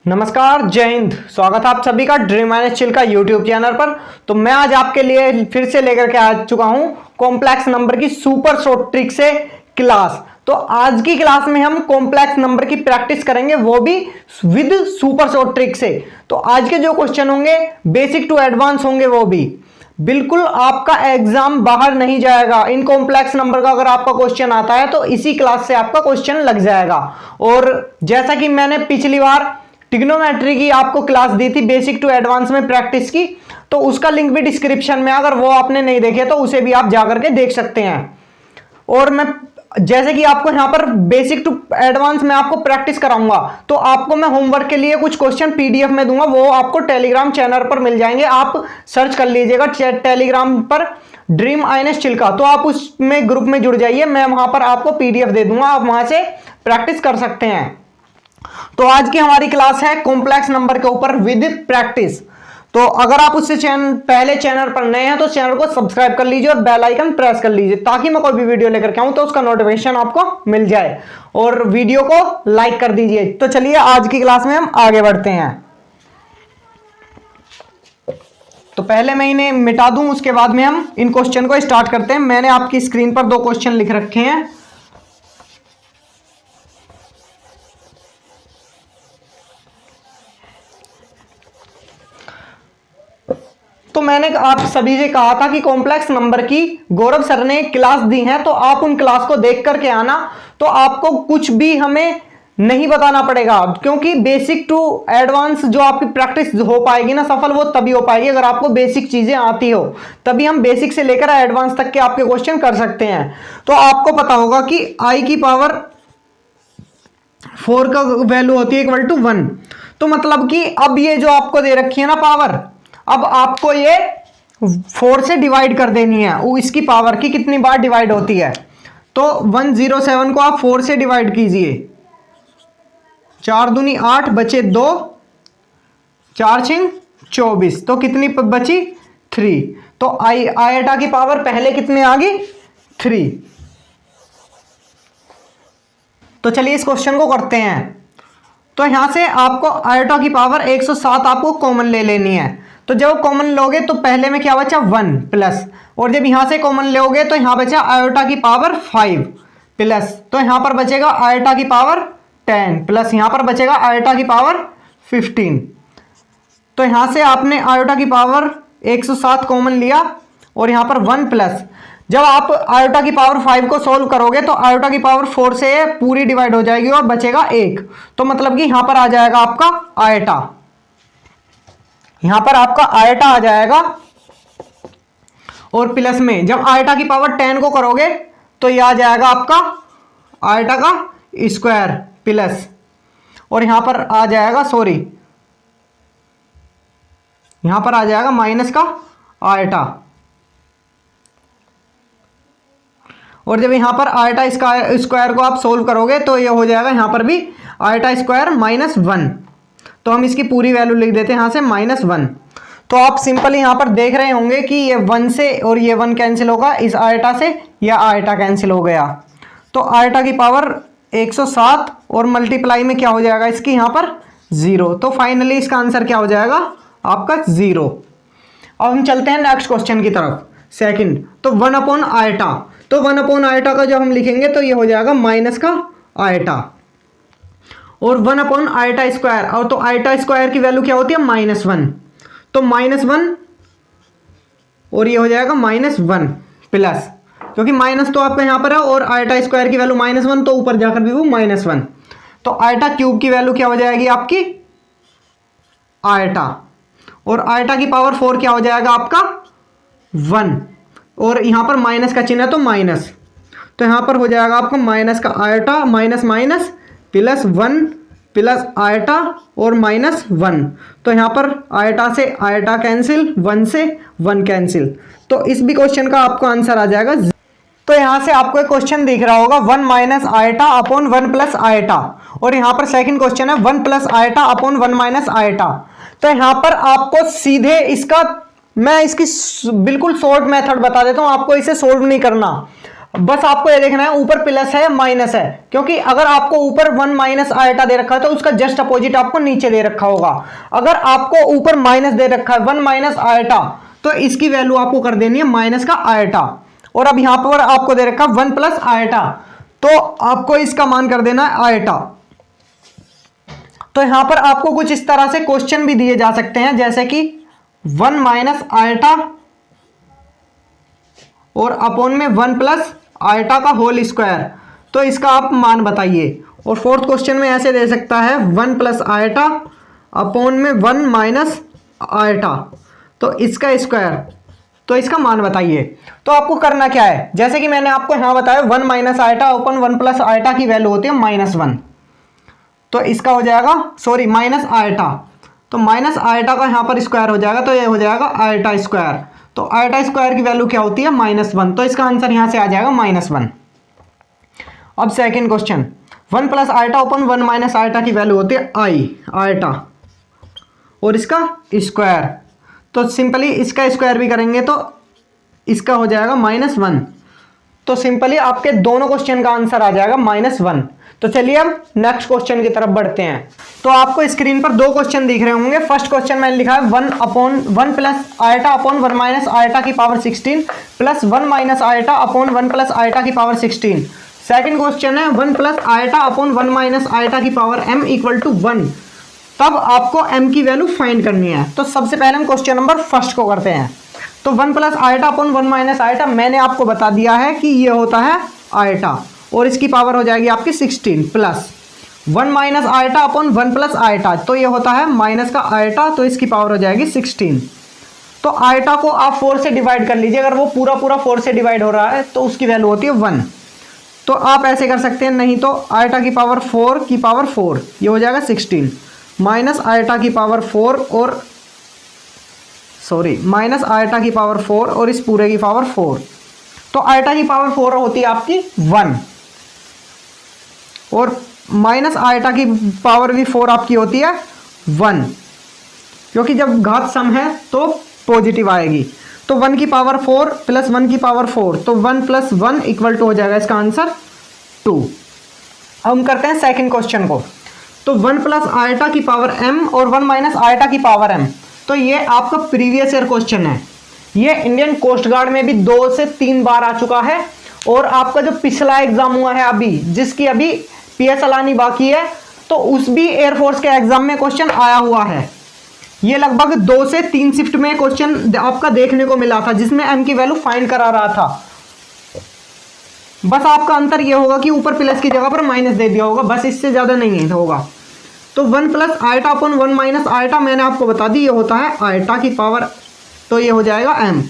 नमस्कार, जय हिंद। स्वागत है आप सभी का ड्रीम एंड चिल का यूट्यूब चैनल पर। तो मैं आज आपके लिए फिर से लेकर के आ चुका हूं कॉम्प्लेक्स नंबर की सुपर शॉर्ट ट्रिक से क्लास। तो आज की क्लास में हम कॉम्प्लेक्स नंबर की प्रैक्टिस करेंगे, वो भी विद सुपर शॉर्ट ट्रिक से। तो आज के जो क्वेश्चन होंगे बेसिक टू एडवांस होंगे, वो भी बिल्कुल आपका एग्जाम बाहर नहीं जाएगा। इन कॉम्प्लेक्स नंबर का अगर आपका क्वेश्चन आता है तो इसी क्लास से आपका क्वेश्चन लग जाएगा। और जैसा कि मैंने पिछली बार ट्रिग्नोमेट्री की आपको क्लास दी थी बेसिक टू एडवांस में प्रैक्टिस की, तो उसका लिंक भी डिस्क्रिप्शन में, अगर वो आपने नहीं देखे तो उसे भी आप जाकर के देख सकते हैं। और मैं जैसे कि आपको यहां पर बेसिक टू एडवांस में आपको प्रैक्टिस कराऊंगा, तो आपको मैं होमवर्क के लिए कुछ क्वेश्चन पीडीएफ में दूंगा, वो आपको टेलीग्राम चैनल पर मिल जाएंगे। आप सर्च कर लीजिएगा टेलीग्राम पर ड्रीम आईएनएस चिल का, तो आप उसमें ग्रुप में जुड़ जाइए। मैं वहां पर आपको पीडीएफ दे दूंगा, आप वहां से प्रैक्टिस कर सकते हैं। तो आज की हमारी क्लास है कॉम्प्लेक्स नंबर के ऊपर विद प्रैक्टिस। तो अगर आप उससे पहले चैनल पर नए हैं तो चैनल को सब्सक्राइब कर लीजिए और बेल आइकन प्रेस कर लीजिए, ताकि मैं कोई भी वीडियो लेकर के आऊं तो उसका नोटिफिकेशन आपको मिल जाए। और वीडियो को लाइक कर दीजिए। तो चलिए आज की क्लास में हम आगे बढ़ते हैं। तो पहले मैं इन्हें मिटा दूं, उसके बाद में हम इन क्वेश्चन को स्टार्ट करते हैं। मैंने आपकी स्क्रीन पर दो क्वेश्चन लिख रखे हैं। तो मैंने आप सभी से कहा था कि कॉम्प्लेक्स नंबर की गौरव सर ने क्लास दी है, तो आप उन क्लास को देख करके आना। तो आपको कुछ भी हमें नहीं बताना पड़ेगा, क्योंकि बेसिक टू एडवांस जो आपकी प्रैक्टिस हो पाएगी ना सफल, वो तभी हो पाएगी अगर आपको बेसिक चीजें आती हो। तभी हम बेसिक से लेकर एडवांस तक के आपके क्वेश्चन कर सकते हैं। तो आपको पता होगा कि i की पावर 4 का वैल्यू होती है इक्वल टू 1। तो मतलब कि अब ये जो आपको दे रखी है ना पावर, अब आपको ये 4 से डिवाइड कर देनी है। वो इसकी पावर की कितनी बार डिवाइड होती है, तो 107 को आप 4 से डिवाइड कीजिए। 4 दूनी 8, बचे 2, 4 छिंग 24, तो कितनी बची 3। तो आयटा की पावर पहले कितने आ गई 3। तो चलिए इस क्वेश्चन को करते हैं। तो यहां से आपको आयटा की पावर 107 आपको कॉमन ले लेनी है। तो जब कॉमन लोगे तो पहले में क्या बचा 1 प्लस, और जब यहां से कॉमन लोगे तो यहां बचा आयोटा की पावर 5 प्लस, तो यहां पर बचेगा आयोटा की पावर 10 प्लस, यहां पर बचेगा आयोटा की पावर 15। तो यहां से आपने आयोटा की पावर 107 कॉमन लिया और यहां पर 1 प्लस। जब आप आयोटा की पावर 5 को सोल्व करोगे तो आयोटा की पावर 4 से पूरी डिवाइड हो जाएगी और बचेगा 1। तो मतलब कि यहां पर आ जाएगा आपका आयटा, यहां पर आपका आयटा आ जाएगा। और प्लस में जब आयटा की पावर 10 को करोगे तो यह आ जाएगा आपका आयटा का स्क्वायर प्लस, और यहां पर आ जाएगा यहां पर आ जाएगा माइनस का आयटा। और जब यहां पर आयटा स्क्वायर को आप सोल्व करोगे तो यह हो जाएगा यहां पर भी आयटा स्क्वायर माइनस 1। तो हम इसकी पूरी वैल्यू लिख देते हैं यहां से -1। तो आप सिंपल यहां पर देख रहे होंगे कि ये 1 से और ये 1 कैंसिल होगा, इस आयटा से यह आयटा कैंसिल हो गया। तो आयटा की पावर 107 और मल्टीप्लाई में क्या हो जाएगा इसकी यहां पर 0। तो फाइनली इसका आंसर क्या हो जाएगा आपका 0। अब हम चलते हैं नेक्स्ट क्वेश्चन की तरफ, सेकंड। तो 1 आयटा, तो 1 आयटा का जब हम लिखेंगे तो ये हो जाएगा माइनस का आयटा, और 1 आयटा स्क्वायर, और तो आयटा स्क्वायर की वैल्यू क्या होती है -1। तो -1 और ये हो जाएगा -1 प्लस, क्योंकि माइनस तो आपका यहां पर है और आयटा स्क्वायर की वैल्यू -1, तो ऊपर जाकर भी वो -1। तो आयटा क्यूब की वैल्यू क्या हो जाएगी आपकी आयटा, और आयटा की पावर 4 क्या हो जाएगा आपका 1, और यहां पर माइनस का चिन्ह है तो माइनस, तो यहां पर हो जाएगा आपका माइनस का eta minus minus plus 1 plus eta और -1। तो यहां पर आयटा से आयटा कैंसिल, 1 से 1 कैंसिल। तो इस भी क्वेश्चन का आपको आंसर आ जाएगा। तो यहां से आपको एक क्वेश्चन दिख रहा होगा 1 minus eta upon 1 plus eta, और यहां पर सेकंड क्वेश्चन है 1 plus eta upon 1 minus eta. तो यहां पर आपको सीधे इसका, मैं इसकी बिल्कुल शॉर्ट मेथड बता देता हूं, आपको इसे सोल्व नहीं करना। बस आपको ये देखना है ऊपर प्लस है या माइनस है, क्योंकि अगर आपको ऊपर 1 माइनस आयोटा दे रखा है तो उसका जस्ट अपोजिट आपको नीचे दे रखा होगा। अगर आपको ऊपर माइनस दे रखा है 1 माइनस आयोटा, तो इसकी वैल्यू आपको कर देनी है माइनस का आयोटा। और अब यहां पर आपको दे रखा 1 प्लस आयोटा, तो आपको इसका मान कर देना है आयोटा। तो यहां पर आपको कुछ इस तरह से क्वेश्चन भी दिए जा सकते हैं, जैसे कि 1 माइनस आयोटा और अपॉन में 1 प्लस आयोटा का होल स्क्वायर, तो इसका आप मान बताइए। और फोर्थ क्वेश्चन में ऐसे दे सकता है 1 प्लस आयोटा अपॉन में 1 माइनस आयोटा, तो इसका स्क्वायर, तो इसका मान बताइए। तो आपको करना क्या है, जैसे कि मैंने आपको यहां बताया 1 minus iota upon 1 plus iota की वैल्यू होती है -1, तो इसका हो जाएगा सॉरी माइनस आयोटा, तो माइनस आयोटा का यहां पर स्क्वायर हो जाएगा, तो ये हो जाएगा आयोटा स्क्वायर। तो आयोटा स्क्वायर की वैल्यू क्या होती है -1, तो इसका आंसर यहां से आ जाएगा -1। अब second question, 1 plus iota upon 1 minus iota की वैल्यू होती है आयोटा और इसका स्क्वायर, तो सिंपली इसका स्क्वायर भी करेंगे तो इसका हो जाएगा -1। तो सिंपली आपके दोनों क्वेश्चन का आंसर आ जाएगा -1। तो चलिए अब नेक्स्ट क्वेश्चन की तरफ बढ़ते हैं। तो आपको स्क्रीन पर दो क्वेश्चन दिख रहे होंगे। फर्स्ट क्वेश्चन मैंने लिखा है 1 plus iota upon 1 minus iota की power 16 plus 1 minus iota upon 1 plus iota की पावर 16। सेकंड क्वेश्चन है 1 plus iota upon 1 minus iota की पावर m इक्वल टू 1, तब आपको m की वैल्यू फाइंड करनी है। तो सबसे पहले हम क्वेश्चन नंबर फर्स्ट को करते हैं। तो 1 plus iota upon 1 minus iota मैंने आपको बता दिया है कि ये होता है आयोटा और इसकी पावर हो जाएगी आपकी 16 plus 1 minus iota upon 1 plus iota, तो ये होता है माइनस का आयोटा, तो इसकी पावर हो जाएगी 16। तो आयोटा को आप 4 से डिवाइड कर लीजिए, अगर वो पूरा 4 से डिवाइड हो रहा है तो उसकी वैल्यू होती है 1। तो आप ऐसे कर सकते हैं, नहीं तो आयोटा की पावर 4 की पावर 4, ये हो जाएगा 16 माइनस आयोटा की पावर 4 और माइनस आयोटा की पावर 4 और इस पूरे की पावर 4। तो आयोटा की पावर 4 होती है आपकी 1 और माइनस आयोटा की पावर भी 4 आपकी होती है 1, क्योंकि जब घात सम है तो पॉजिटिव आएगी। तो 1 की पावर 4 प्लस 1 की पावर 4, तो 1 प्लस 1 इक्वल टू हो जाएगा इसका आंसर 2। अब हम करते हैं सेकंड क्वेश्चन को। तो 1 प्लस आयोटा की पावर m और 1 माइनस आयोटा की पावर m, तो ये आपका प्रीवियस ईयर क्वेश्चन है। ये इंडियन कोस्ट गार्ड में भी 2 से 3 बार आ चुका है और आपका जो पिछला एग्जाम हुआ है अभी, जिसकी अभी पीएसएल आनी बाकी है, तो उस भी एयरफोर्स के एग्जाम में क्वेश्चन आया हुआ है। ये लगभग 2 से 3 शिफ्ट में क्वेश्चन आपका देखने को मिला था, जिसमें m की वैल्यू फाइंड करा रहा था। बस आपका अंतर ये होगा कि ऊपर प्लस की जगह पर माइनस दे दिया होगा, बस इससे ज्यादा नहीं होगा। तो 1 plus iota upon 1 minus iota मैंने आपको बता दी, ये होता है आयोटा की पावर, तो ये हो जाएगा m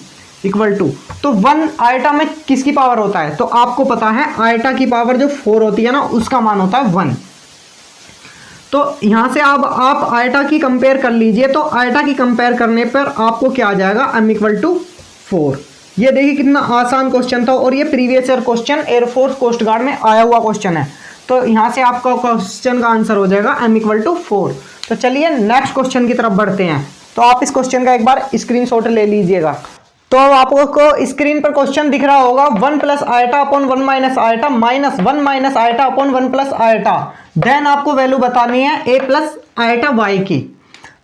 इक्वल टू, तो 1 आयोटा में किसकी पावर होता है, तो आपको पता है आयोटा की पावर जो 4 होती है ना, उसका मान होता है 1। तो यहां से अब आप आयोटा की कंपेयर कर लीजिए, तो आयोटा की कंपेयर करने पर आपको क्या आ जाएगा, m इक्वल टू 4। ये देखिए कितना आसान क्वेश्चन था और ये previous year question Air Force Coast Guard में आया हुआ क्वेश्चन है। तो यहां से आपका क्वेश्चन का आंसर हो जाएगा m इक्वल टू 4। तो चलिए नेक्स्ट क्वेश्चन की तरफ बढ़ते हैं। तो आप इस क्वेश्चन का एक बार स्क्रीनशॉट ले लीजिएगा। तो आपको स्क्रीन पर क्वेश्चन दिख रहा होगा 1 plus iota upon 1 minus iota minus 1 minus iota upon 1 plus iota, then आपको वैल्यू बतानी है a प्लस आयोटा y की।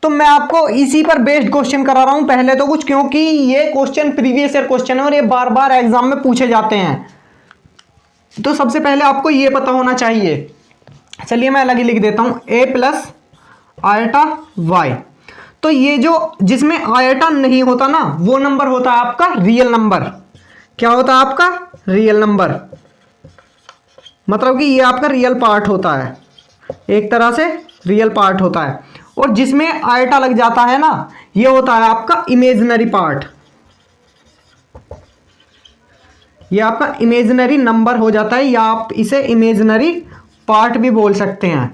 तो मैं आपको इसी पर बेस्ड क्वेश्चन करा रहा हूं पहले तो कुछ, क्योंकि ये क्वेश्चन प्रीवियस ईयर क्वेश्चन है और ये बार बार एग्जाम में पूछे जाते हैं, तो सबसे पहले आपको ये पता होना चाहिए। चलिए मैं अलग ही लिख देता हूं, a प्लस आयोटा y। तो ये जो जिसमें आयोटा नहीं होता ना, वो नंबर होता है आपका रियल नंबर। क्या होता है आपका रियल नंबर, मतलब कि ये आपका रियल पार्ट होता है, एक तरह से रियल पार्ट होता है। और जिसमें आयोटा लग जाता है ना, ये होता है आपका इमेजिनरी पार्ट, ये आपका इमेजिनरी नंबर हो जाता है, या आप इसे इमेजिनरी पार्ट भी बोल सकते हैं।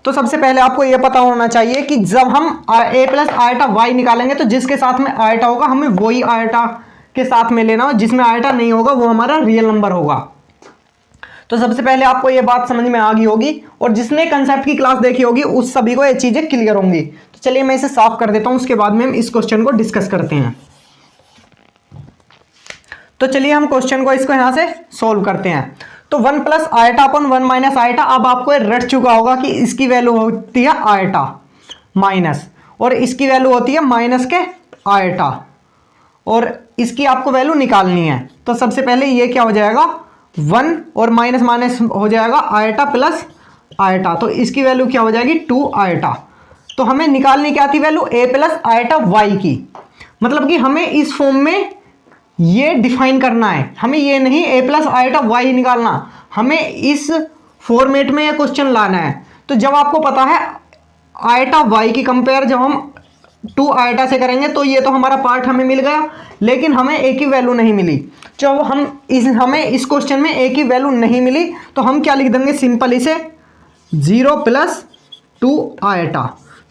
तो सबसे पहले आपको यह पता होना चाहिए कि जब हम a प्लस आयोटा y निकालेंगे, तो जिसके साथ में आयोटा होगा हमें वही आयोटा के साथ में लेना हो, जिसमें आयोटा नहीं होगा वो हमारा रियल नंबर होगा। तो सबसे पहले आपको ये बात समझ में आ गई होगी, और जिसने कंसेप्ट की क्लास देखी होगी उस सभी को ये चीजें क्लियर होंगी। तो चलिए मैं इसे साफ कर देता हूं, उसके बाद में हम इस क्वेश्चन को डिस्कस करते हैं। तो चलिए हम क्वेश्चन को इसको यहां से सोल्व करते हैं। तो 1 plus eta upon 1 minus eta, अब आपको रट चुका होगा कि इसकी वैल्यू होती है आयटा माइनस, और इसकी वैल्यू होती है माइनस के आयटा, और इसकी आपको वैल्यू निकालनी है। तो सबसे पहले ये क्या हो जाएगा 1 और माइनस माइनस हो जाएगा आयटा प्लस आयटा, तो इसकी वैल्यू क्या हो जाएगी 2 आयटा। तो हमें निकालनी क्या थी value a plus iota Y की, मतलब कि हमें इस फॉर्म में ये डिफाइन करना है, हमें ये नहीं a प्लस आयटा वाई निकालना, हमें इस फॉर्मेट में ये क्वेश्चन लाना है। तो जब आपको पता है आयटा वाई की कंपेयर जब हम 2 आयटा से करेंगे तो ये तो हमारा पार्ट हमें मिल गया, लेकिन हमें a की वैल्यू नहीं मिली। जब हमें इस क्वेश्चन में a की वैल्यू नहीं मिली तो हम क्या लिख देंगे सिंपल इसे 0 प्लस 2 आयटा,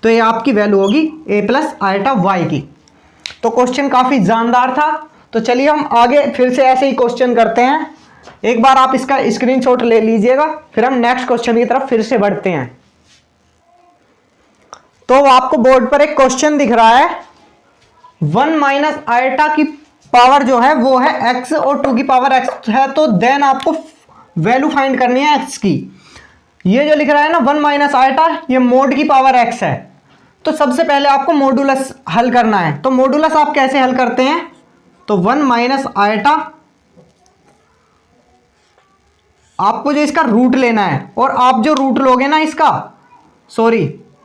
तो ये आपकी वैल्यू होगी a प्लस आयटा वाई की। तो क्वेश्चन काफ़ी जानदार था। तो चलिए हम आगे फिर से ऐसे ही क्वेश्चन करते हैं। एक बार आप इसका स्क्रीनशॉट ले लीजिएगा, फिर हम नेक्स्ट क्वेश्चन की तरफ फिर से बढ़ते हैं। तो आपको बोर्ड पर एक क्वेश्चन दिख रहा है 1 माइनस आयटा की पावर जो है वो है x और 2 की पावर x है, तो देन आपको वैल्यू फाइंड करनी है x की। ये जो लिख रहा है ना 1 माइनस आयटा, ये मोड की पावर x है। तो सबसे पहले आपको मॉडुलस हल करना है। तो मॉडुलस आप कैसे हल करते हैं, तो 1 माइनस आयटा, आपको जो इसका रूट लेना है, और आप जो रूट लोगे ना इसका,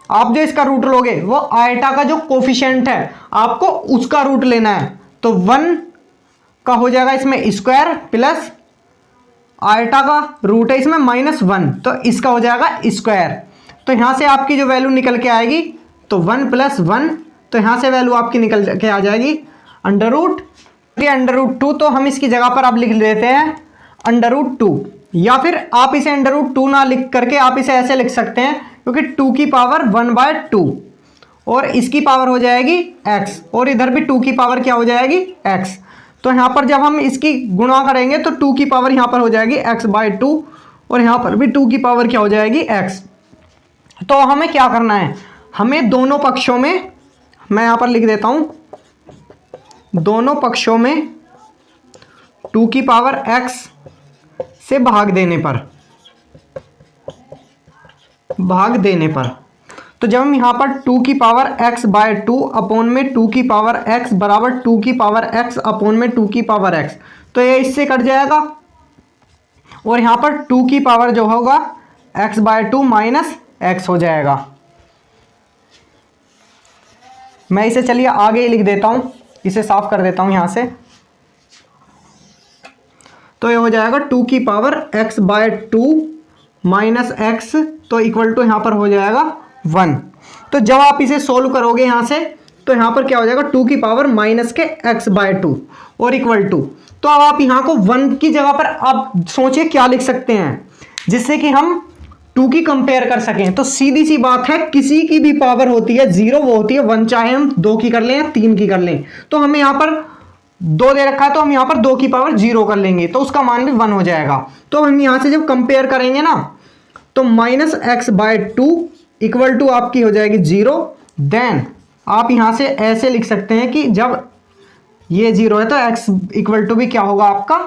आप जो इसका रूट लोगे वो आयटा का जो कोफिशिएंट है आपको उसका रूट लेना है। तो 1 का हो जाएगा इसमें स्क्वायर प्लस आयटा का रूट है इसमें -1, तो इसका हो जाएगा स्क्वायर। तो यहां से आपकी जो वैल्यू निकल के आएगी तो 1 + 1, तो यहां से वैल्यू आपकी निकल के आ जाएगी √2। तो हम इसकी जगह पर आप लिख लेते हैं √2, या फिर आप इसे √2 ना लिख करके आप इसे ऐसे लिख सकते हैं, क्योंकि 2 की पावर 1/2 और इसकी पावर हो जाएगी x, और इधर भी 2 की पावर क्या हो जाएगी x। तो यहां पर जब हम इसकी गुणा करेंगे तो 2 की पावर यहां पर हो जाएगी x/2, और यहां पर भी 2 की पावर क्या हो जाएगी x। तो हमें क्या करना है, हमें दोनों पक्षों में, मैं यहां पर लिख देता हूं, दोनों पक्षों में 2 की पावर x से भाग देने पर, तो जब हम यहां पर 2 की पावर x/2 अपॉन में 2 की पावर x बराबर 2 की पावर x अपॉन में 2 की पावर x, तो ये इससे कट जाएगा, और यहां पर 2 की पावर जो होगा x/2 माइनस x हो जाएगा। मैं इसे चलिए आगे ही लिख देता हूं, इसे साफ कर देता हूं यहां से। तो ये हो जाएगा 2 की पावर x/2 माइनस x, तो इक्वल टू यहां पर हो जाएगा 1। तो जब आप इसे सोल्व करोगे यहां से, तो यहां पर क्या हो जाएगा 2 की पावर माइनस के x/2 और इक्वल टू, तो अब आप यहां को 1 की जगह पर आप सोचिए क्या लिख सकते हैं जिससे कि हम 2 की कंपेयर कर सकें। तो सीधी सी बात है, किसी की भी पावर होती है 0, वो होती है 1, चाहे हम 2 की कर लें या 3 की कर लें। तो हमें यहां पर 2 दे रखा है, तो हम यहां पर 2 की पावर 0 कर लेंगे, तो उसका मान भी 1 हो जाएगा। तो हम यहां से जब कंपेयर करेंगे ना, तो -x/2 इक्वल टू आपकी हो जाएगी 0। देन आप यहां से ऐसे लिख सकते हैं कि जब ये 0 है तो x इक्वल टू भी क्या होगा आपका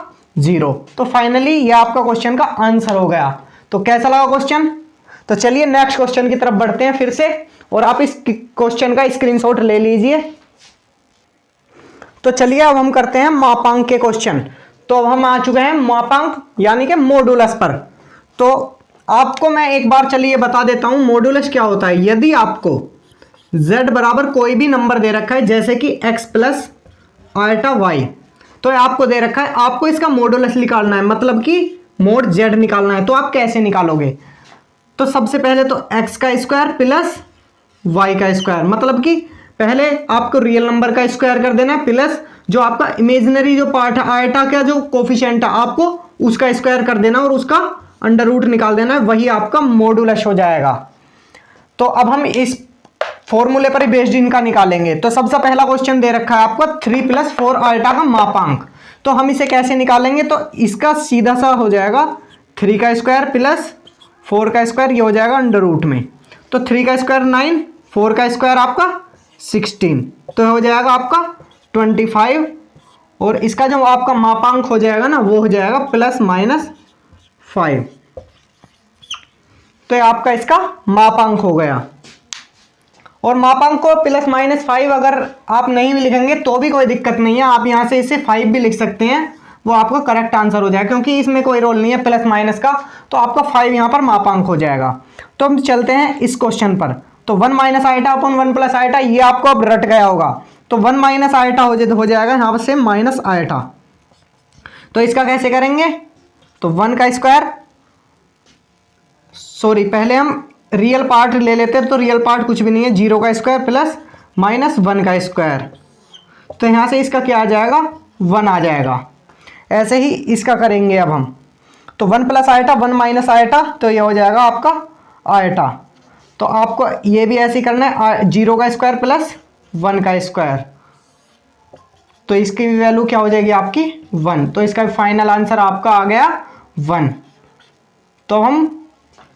0। तो फाइनली ये आपका क्वेश्चन का आंसर हो गया। तो कैसा लगा क्वेश्चन? तो चलिए नेक्स्ट क्वेश्चन की तरफ बढ़ते हैं फिर से, और आप इस क्वेश्चन का स्क्रीनशॉट ले लीजिए। तो चलिए अब हम करते हैं मापांक के क्वेश्चन। तो अब हम आ चुके हैं मापांक यानी कि मॉडुलस पर। तो आपको मैं एक बार चलिए बता देता हूं मॉडुलस क्या होता है। यदि आपको z बराबर कोई भी नंबर दे रखा है, जैसे कि x प्लस आयटा y, तो आपको दे रखा है, आपको इसका मॉडुलस निकालना है, मतलब कि मोड z निकालना है। तो आप कैसे निकालोगे? तो सबसे पहले तो x का स्क्वायर प्लस y का स्क्वायर, मतलब कि पहले आपको रियल नंबर का स्क्वायर कर देना है, प्लस जो आपका इमेजिनरी जो पार्ट है आयटा का जो कोफिशिएंट है आपको उसका स्क्वायर कर देना और उसका अंडर रूट निकाल देना है, वही आपका मॉडुलस हो जाएगा। तो अब हम इस फॉर्मूले पर ही बेस्ड इनका निकालेंगे। तो सबसे पहला क्वेश्चन दे रखा है आपको 3 + 4 आयटा का मापांक। तो हम इसे कैसे निकालेंगे? तो इसका सीधा सा हो जाएगा 3 का स्क्वायर प्लस 4 का स्क्वायर, ये हो जाएगा अंडर रूट में। तो 3 का स्क्वायर 9, 4 का स्क्वायर आपका 16, तो हो जाएगा आपका 25 और इसका जो आपका मापांक हो जाएगा ना वो हो जाएगा +-5। तो ये आपका इसका मापांक हो गया। और मापांक को +-5 अगर आप नहीं भी लिखेंगे तो भी कोई दिक्कत नहीं है, आप यहाँ से इसे 5 भी लिख सकते हैं, वो आपका करेक्ट आंसर हो जाएगा, क्योंकि इसमें कोई रोल नहीं है प्लस माइनस का, तो आपका 5 यहाँ पर मापांक हो जाएगा। तो हम चलते हैं इस क्वेश्चन पर। तो 1 - i/1 + i, ये आपको अब रट गया होगा। तो 1 - i हो जाएगा यहाँ से -i। तो इसका कैसे करेंगे? तो 1 का स्क्वायर, सॉरी पहले हम रियल पार्ट ले लेते हैं, तो रियल पार्ट कुछ भी नहीं है, 0 का स्क्वायर प्लस -1 का स्क्वायर। तो यहाँ से इसका क्या आ जाएगा? 1 आ जाएगा। ऐसे ही इसका करेंगे अब हम। तो 1 + i, 1 - i, तो ये हो जाएगा आपका i। तो आपको ये भी ऐसे ही करना है, 0 का स्क्वायर प्लस 1 का स्क्वायर। तो इसकी भी वैल्यू क्या हो जाएगी आपकी? 1। तो इसका फाइनल आंसर आपका आ गया 1। तो हम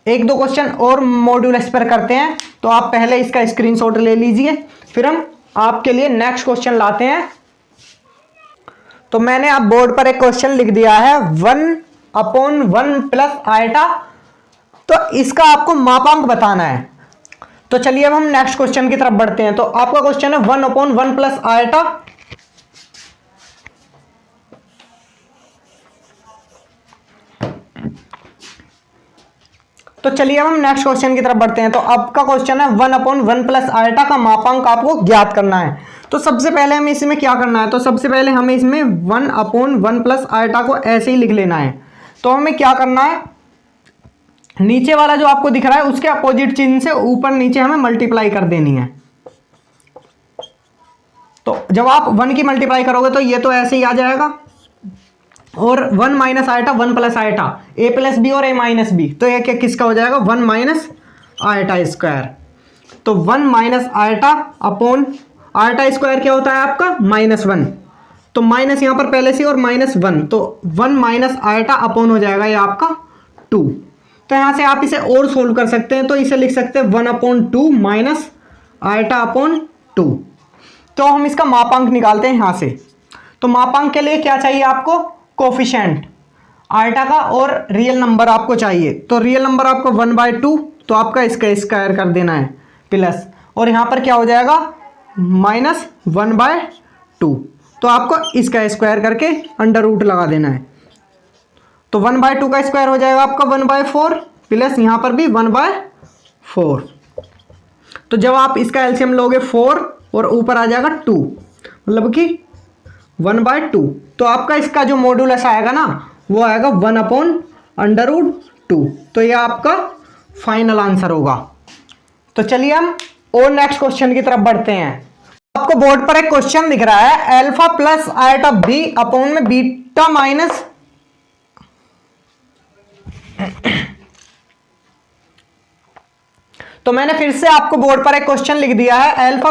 1-2 क्वेश्चन और मॉड्यूलस पर करते हैं, तो आप पहले इसका स्क्रीनशॉट ले लीजिए, फिर हम आपके लिए नेक्स्ट क्वेश्चन लाते हैं। तो मैंने आप बोर्ड पर एक क्वेश्चन लिख दिया है 1/1 + i। तो इसका आपको मापांक बताना है। तो चलिए अब हम नेक्स्ट क्वेश्चन की तरफ बढ़ते हैं। तो आपका क्वेश्चन है 1/1 + i। तो चलिए अब हम नेक्स्ट क्वेश्चन की तरफ बढ़ते हैं। तो आपका क्वेश्चन है 1/1 + i का मापांक आपको ज्ञात करना है। तो सबसे पहले हमें इसमें क्या करना है? तो सबसे पहले हमें इसमें 1/1 + i को ऐसे ही लिख लेना है। तो हमें क्या करना है, नीचे वाला जो आपको दिख रहा है उसके अपोजिट चिन्ह से ऊपर नीचे हमें मल्टीप्लाई कर देनी है। तो जब आप 1 की मल्टीप्लाई करोगे तो ये तो ऐसे ही आ जाएगा, और 1 - i, 1 + i, a + b और a - b, तो ये क्या किसका हो जाएगा? 1 - i²। तो 1 - i/i² क्या होता है आपका? -1। तो माइनस यहाँ पर पहले से और -1, तो 1 - i/, हो जाएगा ये आपका 2। तो यहाँ से आप इसे और सोल्व कर सकते हैं, तो इसे लिख सकते हैं 1/2 - i/2। तो हम इसका मापांक निकालते हैं यहाँ से। तो मापांक के लिए क्या चाहिए आपको? कोफिशिएंट आटा का, और रियल नंबर आपको चाहिए। तो रियल नंबर आपको 1/2, तो आपका इसका स्क्वायर कर देना है प्लस, और यहाँ पर क्या हो जाएगा? -1/2। तो आपको इसका स्क्वायर करके √ लगा देना है। तो 1/2 का स्क्वायर हो जाएगा आपका 1/4, प्लस यहाँ पर भी 1/4। तो जब आप इसका एलसीएम लोगे 4 और ऊपर आ जाएगा 2, मतलब कि 1/2। तो आपका इसका जो मॉड्यूलस आएगा ना वो आएगा 1/√2। तो ये आपका फाइनल आंसर होगा। तो चलिए हम और नेक्स्ट क्वेश्चन की तरफ बढ़ते हैं। आपको बोर्ड पर एक क्वेश्चन दिख रहा है α + i/β - तो मैंने फिर से आपको बोर्ड पर एक क्वेश्चन लिख दिया है α + i/β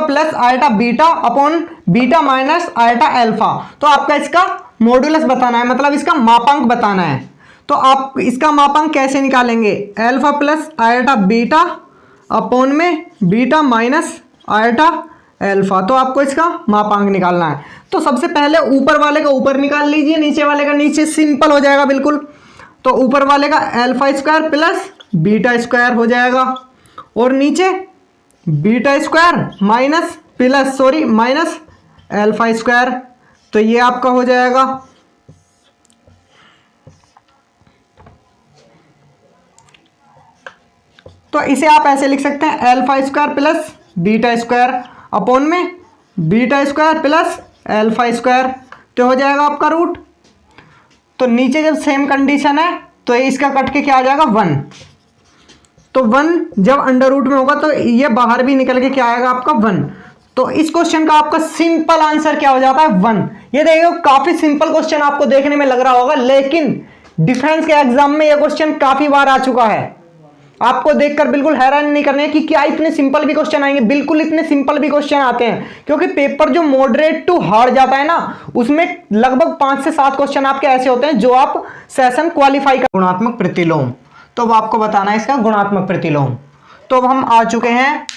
i/α। तो आपका इसका मॉड्यूलस बताना है, मतलब इसका मापांक बताना है। तो आप इसका मापांक कैसे निकालेंगे? α + i/β β i/α। तो आपको इसका मापांक निकालना है। तो सबसे पहले ऊपर वाले का ऊपर निकाल लीजिए, नीचे वाले का नीचे, सिंपल हो जाएगा बिल्कुल। तो ऊपर वाले का α² + β² हो जाएगा, और नीचे β² -α²। तो ये आपका हो जाएगा। तो इसे आप ऐसे लिख सकते हैं α² + β² β² α²। तो हो जाएगा आपका रूट। तो नीचे जब सेम कंडीशन है तो इसका कट के क्या आ जाएगा? 1। तो 1 जब √ में होगा तो ये बाहर भी निकल के क्या आएगा आपका? 1। तो इस क्वेश्चन का आपका सिंपल आंसर क्या हो जाता है? 1। ये देखिए काफी सिंपल क्वेश्चन आपको देखने में लग रहा होगा, लेकिन डिफेंस के एग्जाम में यह क्वेश्चन काफी बार आ चुका है। आपको देखकर बिल्कुल हैरान नहीं करने कि क्या इतने सिंपल भी क्वेश्चन आएंगे। बिल्कुल इतने सिंपल भी क्वेश्चन आते हैं, क्योंकि पेपर जो मॉडरेट टू हार्ड जाता है ना, उसमें लगभग 5 से 7 क्वेश्चन आपके ऐसे होते हैं जो आप सेशन क्वालिफाई कर। गुणात्मक प्रतिलोम, तो अब आपको बताना है इसका गुणात्मक प्रतिलोम। तो अब हम आ चुके हैं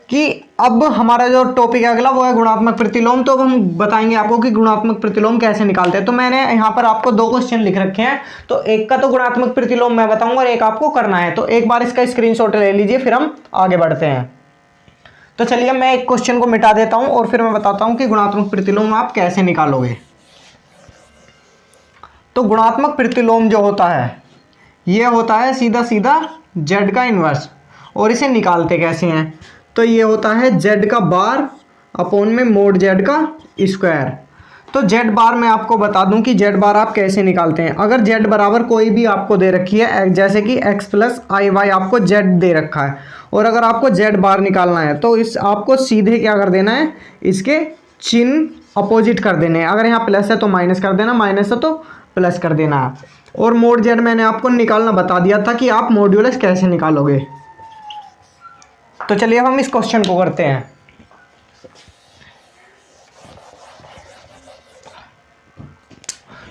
कि अब हमारा जो टॉपिक है अगला वो है गुणात्मक प्रतिलोम। तो अब हम बताएंगे आपको कि गुणात्मक प्रतिलोम कैसे निकालते हैं। तो मैंने यहाँ पर आपको दो क्वेश्चन लिख रखे हैं, तो एक का तो गुणात्मक प्रतिलोम मैं बताऊंगा और एक आपको करना है। तो एक बार इसका स्क्रीनशॉट ले लीजिए, फिर हम आगे बढ़ते हैं। तो चलिए मैं एक क्वेश्चन को मिटा देता हूं और फिर मैं बताता हूं कि गुणात्मक प्रतिलोम आप कैसे निकालोगे। तो गुणात्मक प्रतिलोम जो होता है ये होता है सीधा सीधा z का इन्वर्स, और इसे निकालते कैसे हैं। तो ये होता है z का बार अपॉन में मोड z का स्क्वायर। तो z बार मैं आपको बता दूं कि z बार आप कैसे निकालते हैं। अगर z बराबर कोई भी आपको दे रखी है, जैसे कि x प्लस आई वाई आपको z दे रखा है, और अगर आपको z बार निकालना है तो इस आपको सीधे क्या कर देना है, इसके चिन्ह अपोजिट कर देने हैं। अगर यहाँ प्लस है तो माइनस कर देना, माइनस है तो प्लस कर देना है। और मोड z मैंने आपको निकालना बता दिया था कि आप मॉड्यूलस कैसे निकालोगे। तो चलिए अब हम इस क्वेश्चन को करते हैं।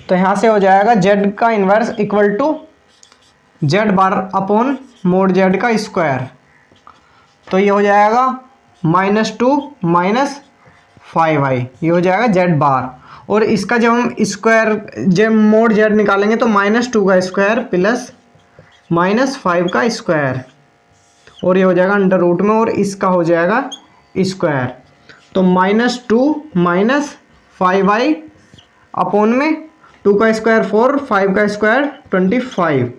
तो यहां से हो जाएगा z का inverse equal to z bar upon mod z का स्क्वायर। तो ये हो जाएगा -2 माइनस 5i, ये हो जाएगा z बार। और इसका जब हम स्क्वायर जब मोड z निकालेंगे तो -2 का स्क्वायर प्लस -5 का स्क्वायर, और ये हो जाएगा अंडर रूट में, और इसका हो जाएगा स्क्वायर। तो -2 माइनस 5i अपॉन में 2 का स्क्वायर 4, 5 का स्क्वायर 25,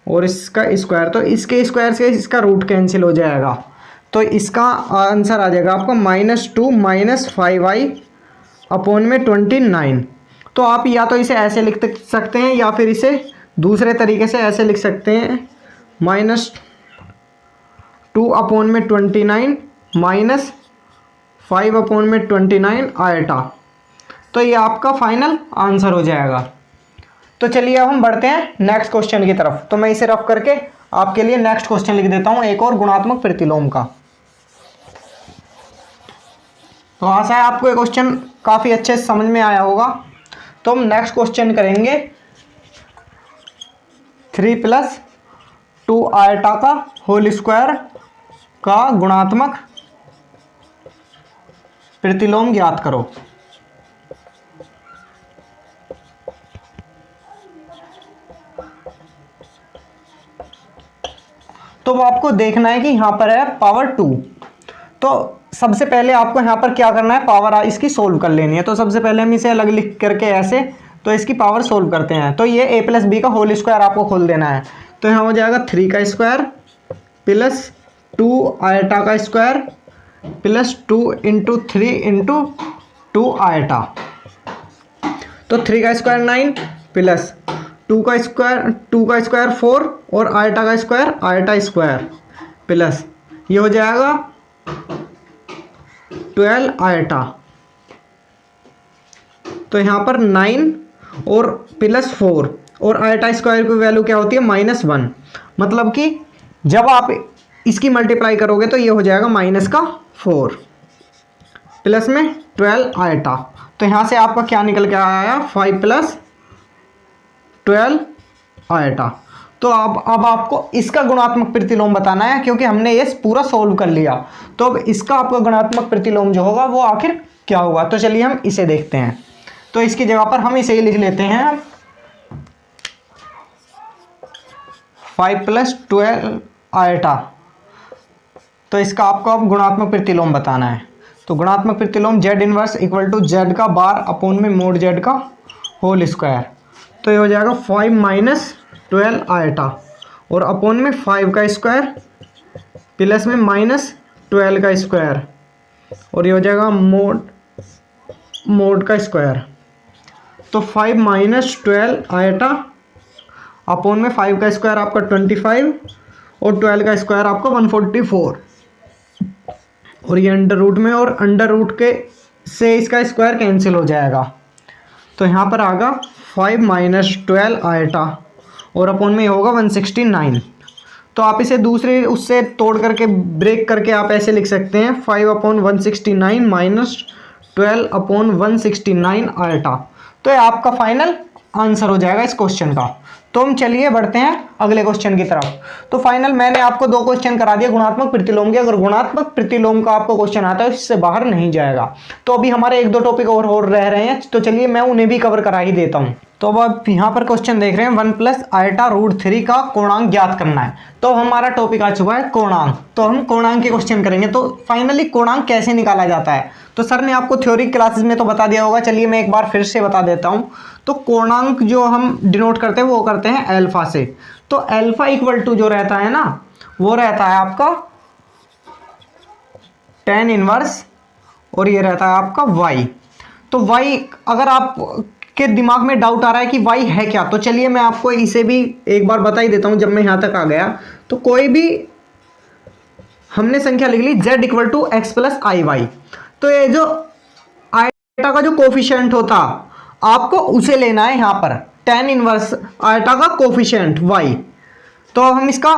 और इसका स्क्वायर। तो इसके स्क्वायर से इसका रूट कैंसिल हो जाएगा। तो इसका आंसर आ जाएगा आपका -2 माइनस 5i अपॉन में 29। तो आप या तो इसे ऐसे लिख सकते हैं या फिर इसे दूसरे तरीके से ऐसे लिख सकते हैं, -2 अपॉन में 29 माइनस 5 अपॉन में 29 आयटा। तो ये आपका फाइनल आंसर हो जाएगा। तो चलिए अब हम बढ़ते हैं नेक्स्ट क्वेश्चन की तरफ। तो मैं इसे रफ करके आपके लिए नेक्स्ट क्वेश्चन लिख देता हूं, एक और गुणात्मक प्रतिलोम का। तो आशा है आपको ये क्वेश्चन काफ़ी अच्छे से समझ में आया होगा। तो हम नेक्स्ट क्वेश्चन करेंगे 3 + 2 आयटा का होल स्क्वायर का गुणात्मक प्रतिलोम ज्ञात करो। तो वो आपको देखना है कि यहाँ पर है पावर 2। तो सबसे पहले आपको यहाँ पर क्या करना है, पावर इसकी सोल्व कर लेनी है। तो सबसे पहले हम इसे अलग लिख करके ऐसे, तो इसकी पावर सोल्व करते हैं। तो ये a + b का होल स्क्वायर आपको खोल देना है। तो यहाँ हो जाएगा 3 का स्क्वायर प्लस 2 आयटा का स्क्वायर प्लस 2 × 3 × 2 आयटा। तो 3 का स्क्वायर 9 प्लस 2 का स्क्वायर 4 और आयटा का स्क्वायर आयटा स्क्वायर प्लस ये हो जाएगा 12 आयटा। तो यहाँ पर 9 और प्लस 4 और आयटा स्क्वायर की वैल्यू क्या होती है, -1। मतलब कि जब आप इसकी मल्टीप्लाई करोगे तो ये हो जाएगा -4 प्लस में 12 आयटा। तो यहाँ से आपका क्या निकल के आया, 5 + 12 आयटा। तो अब आपको इसका गुणात्मक प्रतिलोम बताना है, क्योंकि हमने ये पूरा सोल्व कर लिया। तो अब इसका आपका गुणात्मक प्रतिलोम जो होगा वो आखिर क्या होगा। तो चलिए हम इसे देखते हैं। तो इसकी जगह पर हम इसे ही लिख लेते हैं 5 + 12 आयटा। तो इसका आपको अब गुणात्मक प्रतिलोम बताना है। तो गुणात्मक प्रतिलोम z inverse equal to z का बार अपॉन में मोड z का होल स्क्वायर। तो ये हो जाएगा 5 - 12 आयटा और अपॉन में 5 का स्क्वायर प्लस में -12 का स्क्वायर, और ये हो जाएगा मोड का स्क्वायर। तो 5 - 12 आयटा अपॉन में 5 का स्क्वायर आपका 25 और 12 का स्क्वायर आपका 144, और ये अंडर रूट में, और अंडर रूट के से इसका स्क्वायर कैंसिल हो जाएगा। तो यहाँ पर आएगा 5 - 12 आयटा और अपॉन में होगा 169। तो आप इसे दूसरे उससे तोड़ करके ब्रेक करके आप ऐसे लिख सकते हैं 5/169 - 12/169 आयटा। तो ये आपका फाइनल आंसर हो जाएगा इस क्वेश्चन का। तो हम चलिए बढ़ते हैं अगले क्वेश्चन की तरफ। तो फाइनल मैंने आपको 2 क्वेश्चन करा दिए गुणात्मक प्रतिलोम के। अगर गुणात्मक प्रतिलोम का आपको क्वेश्चन आता है इससे बाहर नहीं जाएगा। तो अभी हमारे 1-2 टॉपिक और रह रहे हैं, तो चलिए मैं उन्हें भी कवर करा ही देता हूं। तो अब यहाँ पर क्वेश्चन देख रहे हैं 1 + i√3 का कोणांक ज्ञात करना है। तो हमारा टॉपिक आ चुका है कोणांक। तो हम कोणांक के क्वेश्चन करेंगे। तो फाइनली कोणांक कैसे निकाला जाता है, तो सर ने आपको थ्योरी क्लासेस में तो बता दिया होगा, चलिए मैं एक बार फिर से बता देता हूँ। तो कोणांक जो हम डिनोट करते हैं वो करते हैं अल्फा से। तो अल्फा इक्वल टू जो रहता है ना, वो रहता है आपका tan इनवर्स, और ये रहता है आपका y। तो y, अगर आप के दिमाग में डाउट आ रहा है कि y है क्या, तो चलिए मैं आपको इसे भी एक बार बता ही देता हूं। जब मैं यहां तक आ गया तो कोई भी हमने संख्या लिख ली z = x + iy। तो ये जो आयटा का जो कोफिशिएंट होता आपको उसे लेना है यहां पर, tan इनवर्स आयटा का कोफिशिएंट y। तो हम इसका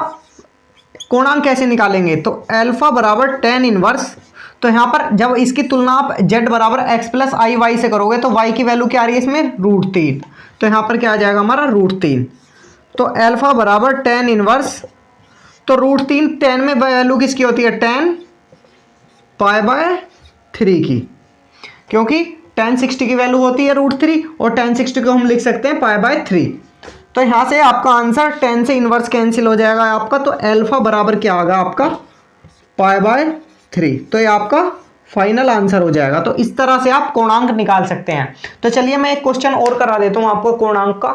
कोणांक कैसे निकालेंगे, तो अल्फा बराबर tan इनवर्स। तो यहां पर जब इसकी तुलना आप z = x + iy से करोगे तो y की वैल्यू क्या आ रही है इसमें, √3। तो यहां पर क्या आ जाएगा हमारा √3। तो अल्फा बराबर tan इनवर्स, तो √3 tan में वैल्यू किसकी होती है, tan π/3 की, क्योंकि tan 60 की वैल्यू होती है √3 और tan 60 को हम लिख सकते हैं π/3। तो यहां से आपका आंसर tan से इनवर्स कैंसिल हो जाएगा आपका। तो अल्फा बराबर क्या आएगा आपका π/3। तो ये आपका फाइनल आंसर हो जाएगा। तो इस तरह से आप कोणांक निकाल सकते हैं। तो चलिए मैं एक क्वेश्चन और करा देता हूं आपको कोणांक का।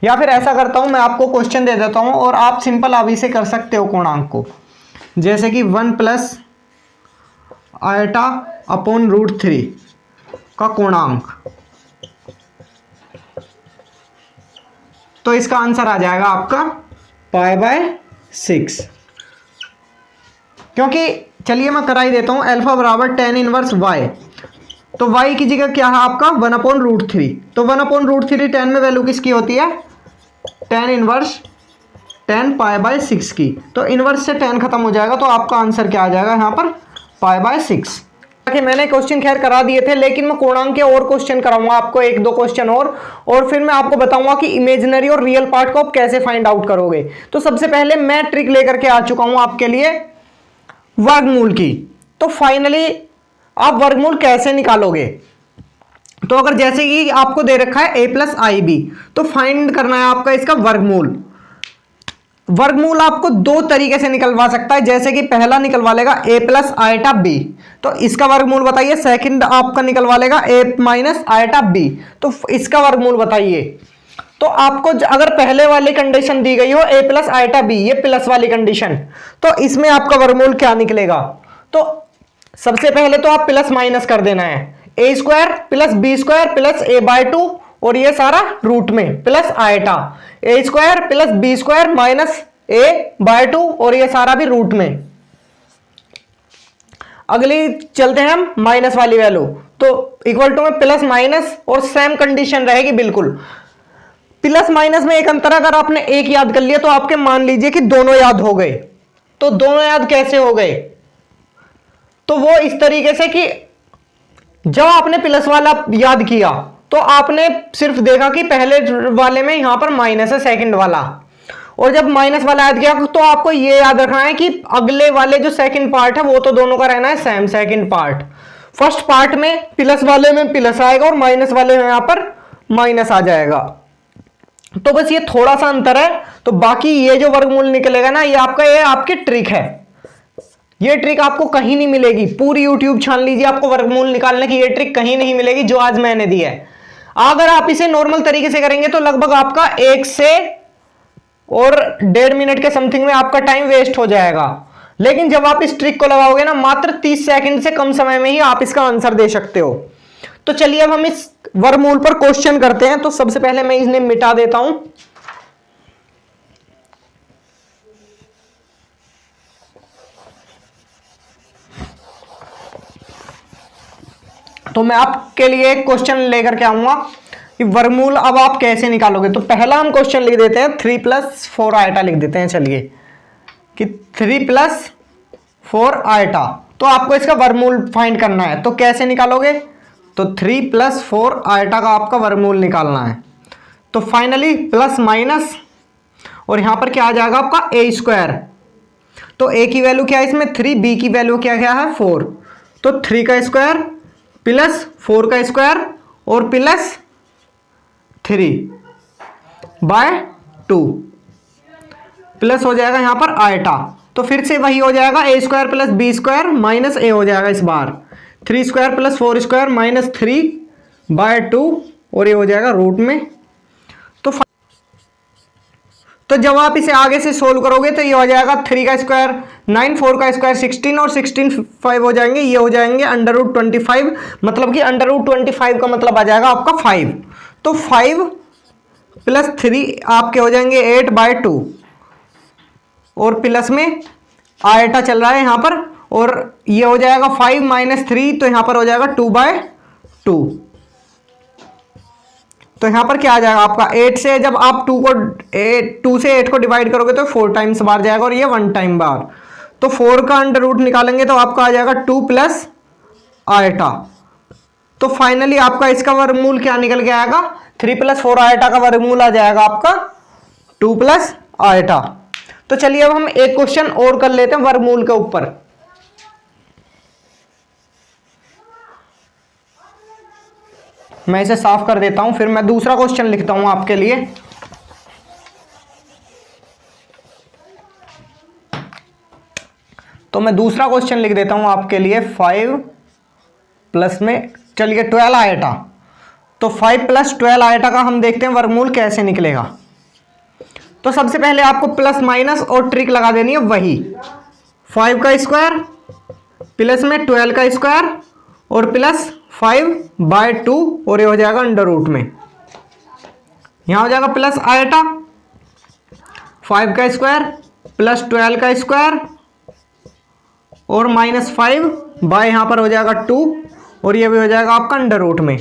या फिर ऐसा करता हूं, मैं आपको क्वेश्चन दे देता हूं और आप सिंपल अभी से कर सकते हो कोणांक को। जैसे कि 1 + i/√3 का कोणांक, तो इसका आंसर आ जाएगा आपका π/6। क्योंकि चलिए मैं करा ही देता हूं, अल्फा बराबर tan इनवर्स y। तो y की जगह क्या है आपका 1/√3। तो 1/√3 tan में वैल्यू किसकी होती है, tan इनवर्स tan π/6 की। तो इनवर्स से tan खत्म हो जाएगा, तो आपका आंसर क्या आ जाएगा यहाँ पर π/6। मैंने क्वेश्चन खैर करा दिए थे, लेकिन मैं कोणांक के और क्वेश्चन कराऊंगा आपको, 1-2 क्वेश्चन और फिर मैं आपको बताऊंगा कि इमेजिनरी और रियल पार्ट को आप कैसे फाइंड आउट करोगे। तो सबसे पहले मैं ट्रिक लेकर के आ चुका हूं आपके लिए वर्गमूल की। तो फाइनली आप वर्गमूल कैसे निकालोगे, तो अगर जैसे कि आपको दे रखा है a + ib, तो फाइंड करना है आपका इसका वर्गमूल। वर्गमूल आपको 2 तरीके से निकलवा सकता है। जैसे कि पहला निकलवा लेगा a + i/b, तो इसका वर्गमूल बताइए। सेकंड आपका निकलवा लेगा a - i/b, तो इसका वर्गमूल बताइए। तो आपको अगर पहले वाली कंडीशन दी गई हो a + i/b, ये प्लस वाली कंडीशन, तो इसमें आपका वर्गमूल क्या निकलेगा। तो सबसे पहले तो आप प्लस माइनस कर देना है, a² + b² + a/2, और ये सारा रूट में plus eta, a² + b² - a/2, और ये सारा भी रूट में। अगली चलते हैं हम माइनस वाली वैल्यू, तो इक्वल टू में प्लस माइनस, और सेम कंडीशन रहेगी बिल्कुल। प्लस माइनस में एक अंतर, अगर आपने एक याद कर लिया तो आपके मान लीजिए कि दोनों याद हो गए। तो दोनों याद कैसे हो गए, तो वो इस तरीके से कि जब आपने प्लस वाला याद किया तो आपने सिर्फ देखा कि पहले वाले में यहां पर माइनस है सेकंड वाला, और जब माइनस वाला याद किया तो आपको ये याद रखना है कि अगले वाले जो सेकंड पार्ट है वो तो दोनों का रहना है same. Second part, first part में प्लस वाले में प्लस आएगा और माइनस वाले में यहां पर माइनस आ जाएगा। तो बस ये थोड़ा सा अंतर है। तो बाकी ये जो वर्गमूल निकलेगा ना, ये आपकी ट्रिक है। ये ट्रिक आपको कहीं नहीं मिलेगी, पूरी यूट्यूब छान लीजिए, आपको वर्गमूल निकालने की ये ट्रिक कहीं नहीं मिलेगी जो आज मैंने दी है। अगर आप इसे नॉर्मल तरीके से करेंगे तो लगभग आपका 1 से और 1.5 मिनट के समथिंग में आपका टाइम वेस्ट हो जाएगा। लेकिन जब आप इस ट्रिक को लगाओगे ना, मात्र 30 सेकंड से कम समय में ही आप इसका आंसर दे सकते हो। तो चलिए अब हम इस वर्गमूल पर क्वेश्चन करते हैं। तो सबसे पहले मैं इन्हें मिटा देता हूं। तो मैं आपके लिए एक क्वेश्चन लेकर के आऊंगा कि वर्गमूल अब आप कैसे निकालोगे। तो पहला हम क्वेश्चन लिख देते हैं 3 + 4 आयटा लिख देते हैं। चलिए कि 3 + 4 आयटा। तो तो आपको इसका वर्गमूल फाइंड करना है। तो कैसे निकालोगे? तो 3 + 4 आयटा का आपका वर्गमूल निकालना है। तो फाइनली प्लस माइनस और यहां पर क्या आ जाएगा आपका a²। तो a की वैल्यू क्या है इसमें 3, b की वैल्यू क्या क्या है 4। तो 3 का स्क्वायर प्लस 4 का स्क्वायर और प्लस 3/2 प्लस हो जाएगा यहां पर आयटा। तो फिर से वही हो जाएगा a² + b² माइनस a हो जाएगा इस बार 3² + 4² माइनस 3/2 और ये हो जाएगा रूट में। तो जब आप इसे आगे से सोल्व करोगे तो ये हो जाएगा 3 का स्क्वायर 9, 4 का स्क्वायर 16 और 16 5 हो जाएंगे, ये हो जाएंगे √25। मतलब कि √25 का मतलब आ जाएगा आपका 5। तो 5 + 3 आपके हो जाएंगे 8/2 और प्लस में आयटा चल रहा है यहां पर और ये हो जाएगा 5 - 3 तो यहां पर हो जाएगा 2/2। तो यहां पर क्या आ जाएगा आपका 8 से जब आप 2 से 8 को डिवाइड करोगे तो 4 टाइम्स बार जाएगा और ये 1 टाइम बार। तो 4 का अंडर रूट निकालेंगे तो आपका आ जाएगा 2 + आयटा। तो फाइनली आपका इसका वर्गमूल क्या निकल के आएगा 3 + 4 आयटा का वर्गमूल आ जाएगा आपका 2 + आयटा। तो चलिए अब हम एक क्वेश्चन और कर लेते हैं वर्गमूल के ऊपर। मैं इसे साफ कर देता हूं, फिर मैं दूसरा क्वेश्चन लिखता हूं आपके लिए। तो मैं दूसरा क्वेश्चन लिख देता हूं आपके लिए 5 प्लस में चलिए 12 आयटा। तो 5 + 12 आयटा का हम देखते हैं वर्गमूल कैसे निकलेगा। तो सबसे पहले आपको प्लस माइनस और ट्रिक लगा देनी है वही 5 का स्क्वायर प्लस में 12 का स्क्वायर और प्लस 5/2 और ये हो जाएगा अंडर रूट में। यहां हो जाएगा प्लस आयटा 5 का स्क्वायर प्लस 12 का स्क्वायर और -5 यहां पर हो जाएगा 2 और ये भी हो जाएगा आपका अंडर रूट में।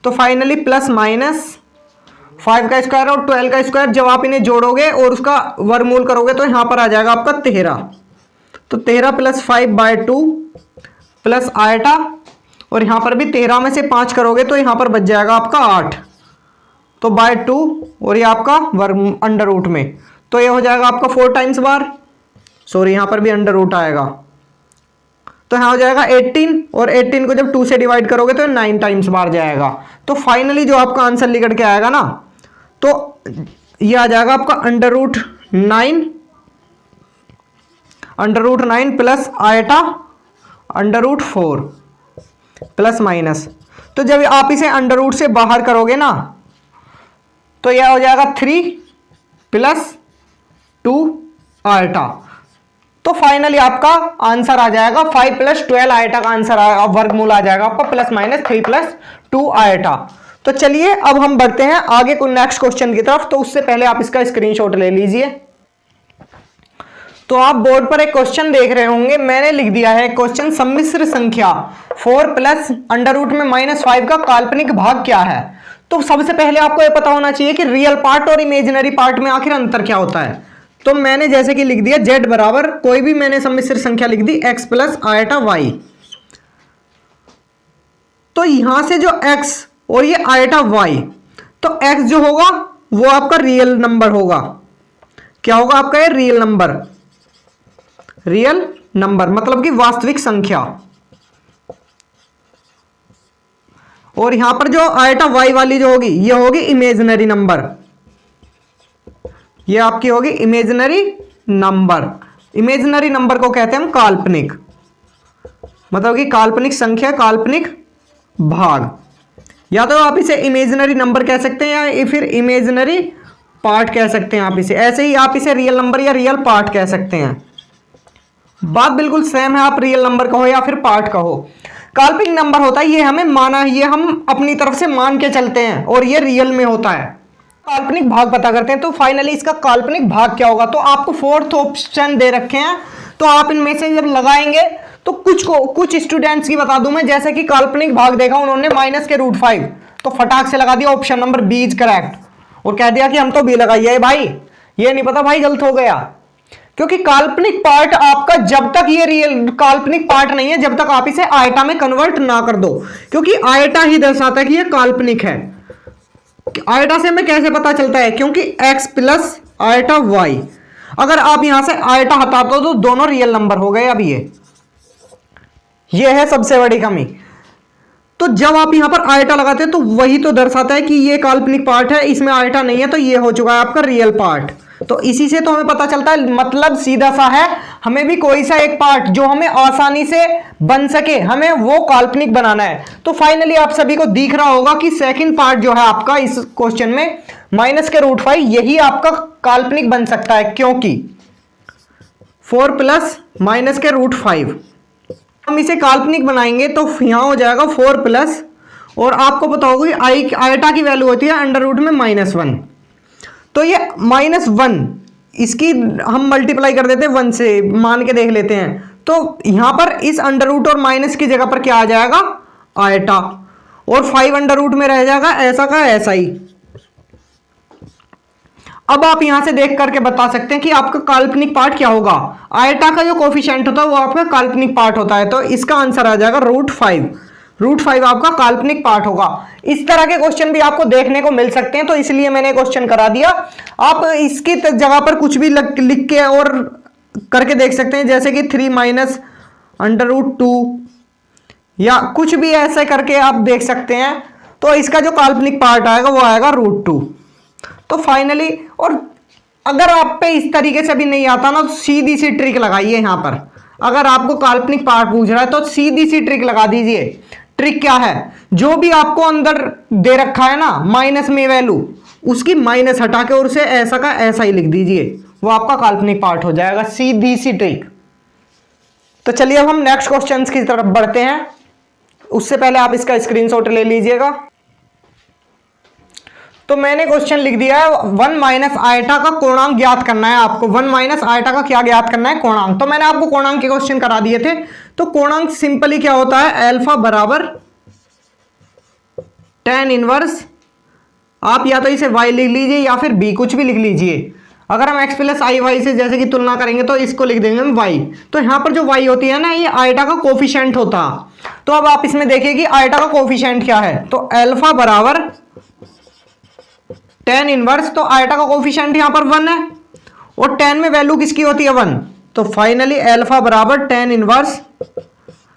तो फाइनली प्लस माइनस 5 का स्क्वायर और 12 का स्क्वायर जब आप इन्हें जोड़ोगे और उसका वर्गमूल करोगे तो यहां पर आ जाएगा आपका 13। तो 13 + 5/2 प्लस आयटा और यहां पर भी 13 में से 5 करोगे तो यहां पर बच जाएगा आपका 8। तो /2 और ये आपका वर्ग अंडर रूट में। तो ये हो जाएगा आपका 4 टाइम्स बार, सॉरी यहां पर भी अंडर रूट आएगा। तो यहां हो जाएगा 18 और 18 को जब 2 से डिवाइड करोगे तो 9 टाइम्स बार जाएगा। तो फाइनली जो आपका आंसर निकल के आएगा ना तो ये आ जाएगा आपका √9 प्लस आयटा √4 प्लस माइनस। तो जब आप इसे अंडर रूट से बाहर करोगे ना तो यह हो जाएगा 3 + 2 आयटा। तो फाइनली आपका आंसर आ जाएगा 5 + 12 आयटा का आंसर वर्गमूल आ जाएगा आपका ±3 + 2 आयटा। तो चलिए अब हम बढ़ते हैं आगे को नेक्स्ट क्वेश्चन की तरफ। तो उससे पहले आप इसका स्क्रीनशॉट ले लीजिए। तो आप बोर्ड पर एक क्वेश्चन देख रहे होंगे, मैंने लिख दिया है क्वेश्चन सम्मिश्र संख्या 4 + अंडर रूट में -5 का काल्पनिक भाग क्या है। तो सबसे पहले आपको यह पता होना चाहिए कि रियल पार्ट और इमेजिनरी पार्ट में आखिर अंतर क्या होता है। तो मैंने जैसे कि लिख दिया z बराबर कोई भी मैंने सम्मिश्र संख्या लिख दी x + आयटा y। तो यहां से जो x और ये आयटा y, तो x जो होगा वो आपका रियल नंबर होगा। क्या होगा आपका ये रियल नंबर मतलब कि वास्तविक संख्या। और यहां पर जो आयटा y वाली जो होगी ये होगी इमेजिनरी नंबर, ये आपकी होगी इमेजिनरी नंबर। इमेजिनरी नंबर को कहते हैं हम काल्पनिक, मतलब कि काल्पनिक संख्या, काल्पनिक भाग। या तो आप इसे इमेजिनरी नंबर कह सकते हैं या फिर इमेजिनरी पार्ट कह सकते हैं आप इसे। ऐसे ही आप इसे रियल नंबर या रियल पार्ट कह सकते हैं। बात बिल्कुल सेम है, आप रियल नंबर कहो या फिर पार्ट कहो। काल्पनिक नंबर होता है ये हमें माना, ये हम अपनी तरफ से मान के चलते हैं और ये रियल में होता है। काल्पनिक भाग पता करते हैं। तो फाइनली इसका काल्पनिक भाग क्या होगा। तो आपको 4th ऑप्शन दे रखे हैं, तो आप इनमें से जब लगाएंगे तो कुछ स्टूडेंट्स की बता दूं मैं, जैसे कि काल्पनिक भाग देखा उन्होंने -√5 तो फटाक से लगा दिया option number B is correct और कह दिया कि हम तो बी लगाइए भाई, ये नहीं पता भाई गलत हो गया। क्योंकि काल्पनिक पार्ट आपका जब तक ये रियल काल्पनिक पार्ट नहीं है जब तक आप इसे आयटा में कन्वर्ट ना कर दो, क्योंकि आयटा ही दर्शाता है कि ये काल्पनिक है। आयटा से हमें कैसे पता चलता है, क्योंकि x प्लस आयटा y, अगर आप यहां से आयटा हटा दो तो दोनों रियल नंबर हो गए। अब ये है सबसे बड़ी कमी। तो जब आप यहां पर आयटा लगाते हैं तो वही तो दर्शाता है कि ये काल्पनिक पार्ट है, इसमें आयटा नहीं है, तो ये हो चुका है आपका रियल पार्ट। तो इसी से तो हमें पता चलता है, मतलब सीधा सा है, हमें भी कोई सा एक पार्ट जो हमें आसानी से बन सके हमें वो काल्पनिक बनाना है। तो फाइनली आप सभी को दिख रहा होगा कि सेकंड पार्ट जो है आपका इस क्वेश्चन में -√5 यही आपका काल्पनिक बन सकता है, क्योंकि 4 प्लस -√5 हम इसे काल्पनिक बनाएंगे तो यहां हो जाएगा 4 प्लस, और आपको पता होगा कि आयटा की वैल्यू होती है अंडर रूट में -1, तो ये -1 इसकी हम मल्टीप्लाई कर देते हैं 1 से, मान के देख लेते हैं। तो यहां पर इस अंडर रूट और माइनस की जगह पर क्या आ जाएगा, आयटा, और 5 अंडर रूट में रह जाएगा ऐसा का ऐसा ही। अब आप यहां से देख करके बता सकते हैं कि आपका काल्पनिक पार्ट क्या होगा। आयटा का जो कोफिशिएंट होता है वो आपका काल्पनिक पार्ट होता है, तो इसका आंसर आ जाएगा √5। √5 आपका काल्पनिक पार्ट होगा। इस तरह के क्वेश्चन भी आपको देखने को मिल सकते हैं, तो इसलिए मैंने क्वेश्चन करा दिया। आप इसकी जगह पर कुछ भी लिख के और करके देख सकते हैं, जैसे कि 3 -√2 या कुछ भी ऐसे करके आप देख सकते हैं। तो इसका जो काल्पनिक पार्ट आएगा वो आएगा √2। तो फाइनली, और अगर आप पे इस तरीके से भी नहीं आता ना तो सीधी सी ट्रिक लगाइए यहां पर। अगर आपको काल्पनिक पार्ट पूछ रहा है तो सीधी सी ट्रिक लगा दीजिए। ट्रिक क्या है, जो भी आपको अंदर दे रखा है ना माइनस में वैल्यू, उसकी माइनस हटा के और उसे ऐसा का ऐसा ही लिख दीजिए, वो आपका काल्पनिक पार्ट हो जाएगा। सीधी सी ट्रिक। तो चलिए अब हम नेक्स्ट क्वेश्चन की तरफ बढ़ते हैं। उससे पहले आप इसका स्क्रीनशॉट ले लीजिएगा। तो मैंने क्वेश्चन लिख दिया है 1 माइनस आयटा का कोणांक ज्ञात करना है आपको। 1 माइनस आयटा का क्या ज्ञात करना है, कोणांक। तो मैंने आपको कोणांक के क्वेश्चन करा दिए थे। तो कोणांक सिंपली क्या होता है, अल्फा बराबर tan इनवर्स, आप या तो इसे y लिख लीजिए या फिर b, कुछ भी लिख लीजिए। अगर हम x प्लस आई वाई से जैसे कि तुलना करेंगे तो इसको लिख देंगे हम y। तो यहां पर जो y होती है ना, ये आयटा का कोफिशिएंट होता। तो अब आप इसमें देखिए कि आयटा का कोफिशिएंट क्या है, तो अल्फा बराबर tan इनवर्स, तो आयटा का कोफिशिएंट यहां पर 1 है और tan में वैल्यू किसकी होती है 1, तो फाइनली अल्फा बराबर tan इनवर्स,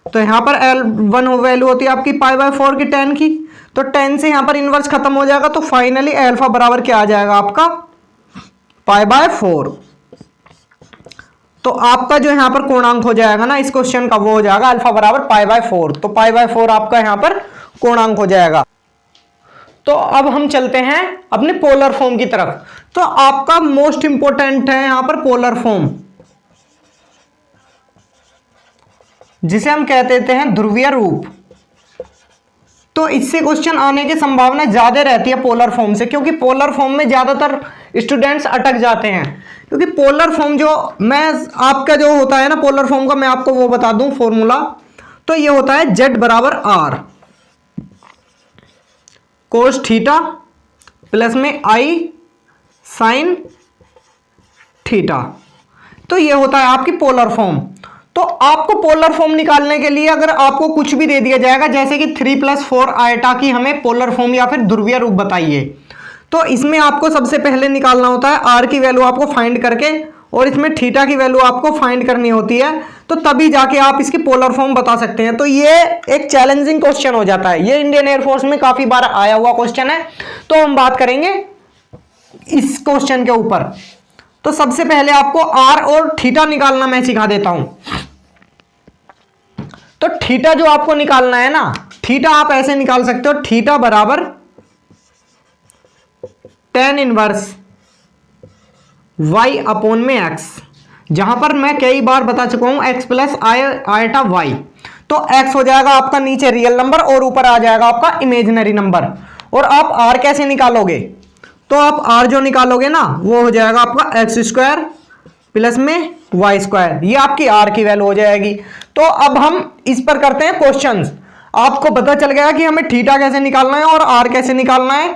तो यहां पर L1 वैल्यू होती है आपकी π/4 की tan की, तो tan से यहां पर इनवर्स खत्म हो जाएगा, तो फाइनली अल्फा बराबर क्या आ जाएगा आपका π/4। तो आपका जो यहां पर कोणांक हो जाएगा ना इस क्वेश्चन का, वो हो जाएगा अल्फा बराबर π/4। तो π/4 आपका यहां पर कोणांक हो जाएगा। तो अब हम चलते हैं अपने पोलर फॉर्म की तरफ। तो आपका मोस्ट इंपोर्टेंट है यहां पर पोलर फॉर्म, जिसे हम कहते हैं ध्रुवीय रूप। तो इससे क्वेश्चन आने की संभावना ज्यादा रहती है पोलर फॉर्म से, क्योंकि पोलर फॉर्म में ज्यादातर स्टूडेंट्स अटक जाते हैं। क्योंकि पोलर फॉर्म जो मैं आपका जो होता है ना पोलर फॉर्म का, मैं आपको वो बता दूं फॉर्मूला। तो ये होता है Z बराबर R कोस थीटा प्लस में I साइन थीटा। तो ये होता है आपकी पोलर फॉर्म। तो आपको पोलर फॉर्म निकालने के लिए अगर आपको कुछ भी दे दिया जाएगा, जैसे कि 3 + 4 आयटा की हमें पोलर फॉर्म या फिर ध्रुवीय रूप बताइए, तो इसमें आपको सबसे पहले निकालना होता है आर की वैल्यू आपको फाइंड करके, और इसमें थीटा की वैल्यू आपको फाइंड करनी होती है, तो तभी जाके आप इसकी पोलर फॉर्म बता सकते हैं। तो ये एक चैलेंजिंग क्वेश्चन हो जाता है। ये इंडियन एयरफोर्स में काफी बार आया हुआ क्वेश्चन है, तो हम बात करेंगे इस क्वेश्चन के ऊपर। तो सबसे पहले आपको आर और थीटा निकालना मैं सिखा देता हूं। तो थीटा जो आपको निकालना है ना, थीटा आप ऐसे निकाल सकते हो, थीटा बराबर tan इनवर्स y अपॉन में x, जहां पर मैं कई बार बता चुका हूं x प्लस आयटा y। तो x हो जाएगा आपका नीचे रियल नंबर और ऊपर आ जाएगा आपका इमेजिनरी नंबर। और आप r कैसे निकालोगे, तो आप r जो निकालोगे ना वो हो जाएगा आपका x² प्लस में y², ये आपकी r की वैल्यू हो जाएगी। तो अब हम इस पर करते हैं क्वेश्चंस। आपको पता चल गया कि हमें थीटा कैसे निकालना है और r कैसे निकालना है,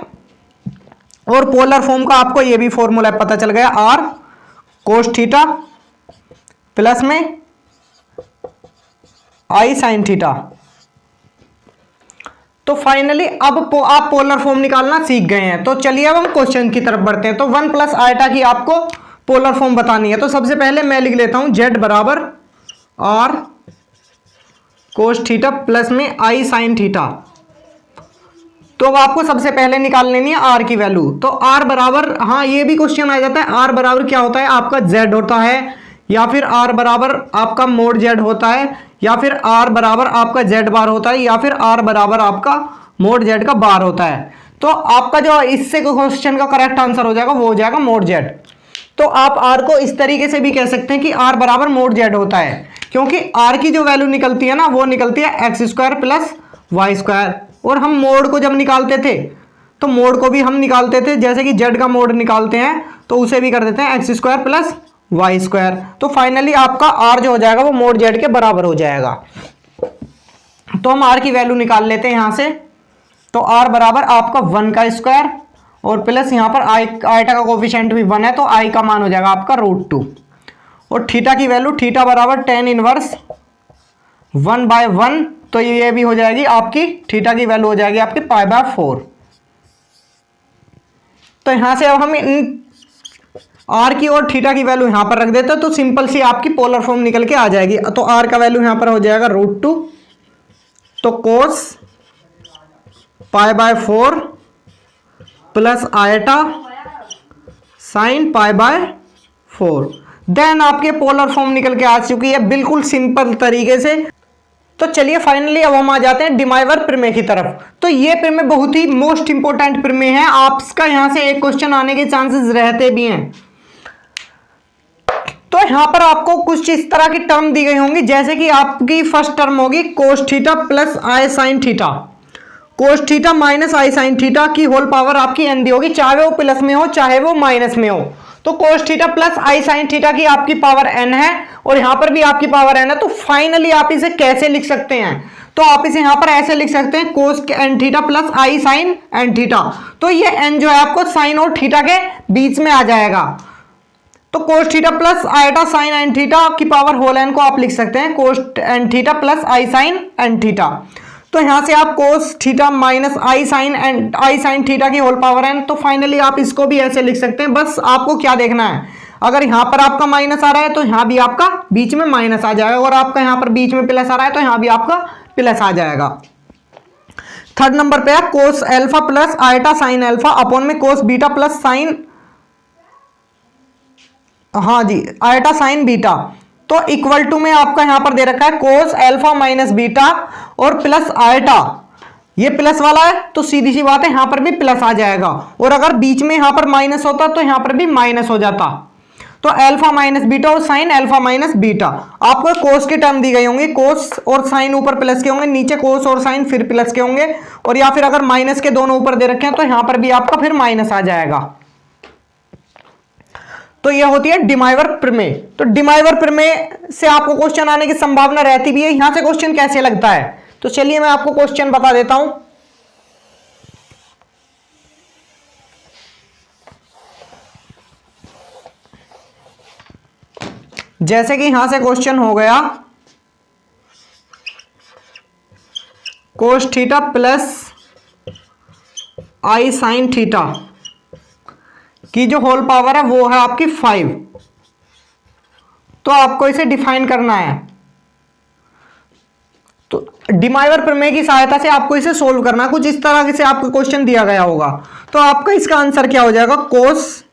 और पोलर फॉर्म का आपको ये भी फॉर्मूला पता चल गया, r कोस थीटा प्लस में आई साइन थीटा। तो फाइनली अब आप पोलर फॉर्म निकालना सीख गए हैं। तो चलिए अब हम क्वेश्चन की तरफ बढ़ते हैं। तो 1 प्लस आयटा की आपको पोलर फॉर्म बतानी है। तो सबसे पहले मैं लिख लेता हूं z बराबर आर कोस थीटा प्लस में आई साइन थीटा। तो अब आपको सबसे पहले निकाल लेनी है आर की वैल्यू। तो आर बराबर, हाँ ये भी क्वेश्चन आ जाता है, आर बराबर क्या होता है आपका z होता है, या फिर आर बराबर आपका मोड z होता है, या फिर आर बराबर आपका z बार होता है, या फिर आर बराबर आपका मोड z का बार होता है। तो आपका जो इससे क्वेश्चन का करेक्ट आंसर हो जाएगा वो हो जाएगा मोड z। तो आप आर को इस तरीके से भी कह सकते हैं कि आर बराबर मोड z होता है, क्योंकि आर की जो वैल्यू निकलती है ना वो निकलती है x square plus y square. और हम मोड को जब निकालते थे तो मोड को भी हम निकालते थे, जैसे कि z का मोड निकालते हैं तो उसे भी कर देते हैं x square plus y square. तो फाइनली आपका आर जो हो जाएगा वो मोड z के बराबर हो जाएगा। तो हम आर की वैल्यू निकाल लेते हैं यहां से। तो आर बराबर आपका 1 का स्क्वायर और प्लस यहां पर आईटा का कोफिशिएंट भी 1 है, तो आई का मान हो जाएगा आपका √2। और थीटा की वैल्यू थीटा बराबर tan इनवर्स 1/1, तो ये भी हो जाएगी आपकी, थीटा की वैल्यू हो जाएगी आपकी π/4। तो यहां से अब हम इन आर की और थीटा की वैल्यू यहां पर रख देते हैं, तो सिंपल सी आपकी पोलर फॉर्म निकल के आ जाएगी। तो आर का वैल्यू यहां पर हो जाएगा √2, तो कोस π/4 प्लस आयटा साइन π/4। देन आपके पोलर फॉर्म निकल के आ चुकी है बिल्कुल सिंपल तरीके से। तो चलिए फाइनली अब हम आ जाते हैं डिमाइवर प्रमेय की तरफ। तो ये प्रमेय बहुत ही मोस्ट इंपोर्टेंट प्रमेय है, आपका यहां से एक क्वेश्चन आने के चांसेस रहते भी हैं। तो यहां पर आपको कुछ इस तरह की टर्म दी गई होंगी, जैसे कि आपकी फर्स्ट टर्म होगी cos theta plus i sine theta, cos theta minus i sine theta की होल पावर आपकी n दी होगी, चाहे वो प्लस में हो चाहे वो माइनस में हो। तो cos theta plus i sine theta की आपकी पावर n है और यहां पर भी आपकी पावर n है। तो फाइनली आप इसे कैसे लिख सकते हैं? तो आप इसे यहां पर ऐसे लिख सकते हैं cos n theta plus i sine n theta. तो ये n जो है आपको साइन और थीटा के बीच में आ जाएगा। तो cos theta plus iota sine n theta की पावर होल n को आप लिख सकते हैं cos n theta plus i sine n theta. तो यहां से आप cos theta minus i sine theta की होल पावर n, तो फाइनली आप इसको भी ऐसे लिख सकते हैं। बस आपको क्या देखना है, अगर यहां पर आपका माइनस आ रहा है तो यहां भी आपका बीच में माइनस आ जाएगा, और आपका यहां पर बीच में प्लस आ रहा है तो यहां भी आपका प्लस आ जाएगा। थर्ड नंबर पे है कोस alpha plus iota sine alpha upon में कोस बीटा प्लस साइन, हाँ जी, आयटा साइन बीटा। तो इक्वल टू में आपका यहां पर दे रखा है कोस एल्फा माइनस बीटा और प्लस आयटा, ये प्लस वाला है तो सीधी सी बात है यहां पर भी प्लस आ जाएगा, और अगर बीच में यहां पर माइनस होता तो यहां पर भी माइनस हो जाता। तो अल्फा माइनस बीटा और साइन अल्फा माइनस बीटा। आपको कोस की टर्म दी गई होंगी, कोस और साइन ऊपर प्लस के होंगे, नीचे कोस और साइन फिर प्लस के होंगे, और या फिर अगर माइनस के दोनों ऊपर दे रखे हैं तो यहां पर भी आपका फिर माइनस आ जाएगा। तो यह होती है डिमाइवर प्रमेय। तो डिमाइवर प्रमेय से आपको क्वेश्चन आने की संभावना रहती भी है। यहां से क्वेश्चन कैसे लगता है, तो चलिए मैं आपको क्वेश्चन बता देता हूं। जैसे कि यहां से क्वेश्चन हो गया कोस theta plus i sine theta की जो होल पावर है वो है आपकी 5। तो आपको इसे डिफाइन करना है। तो डिमाइवर प्रमेय की सहायता से आपको इसे सोल्व करना है। कुछ इस तरह से आपको क्वेश्चन दिया गया होगा, तो आपका इसका आंसर क्या हो जाएगा, cos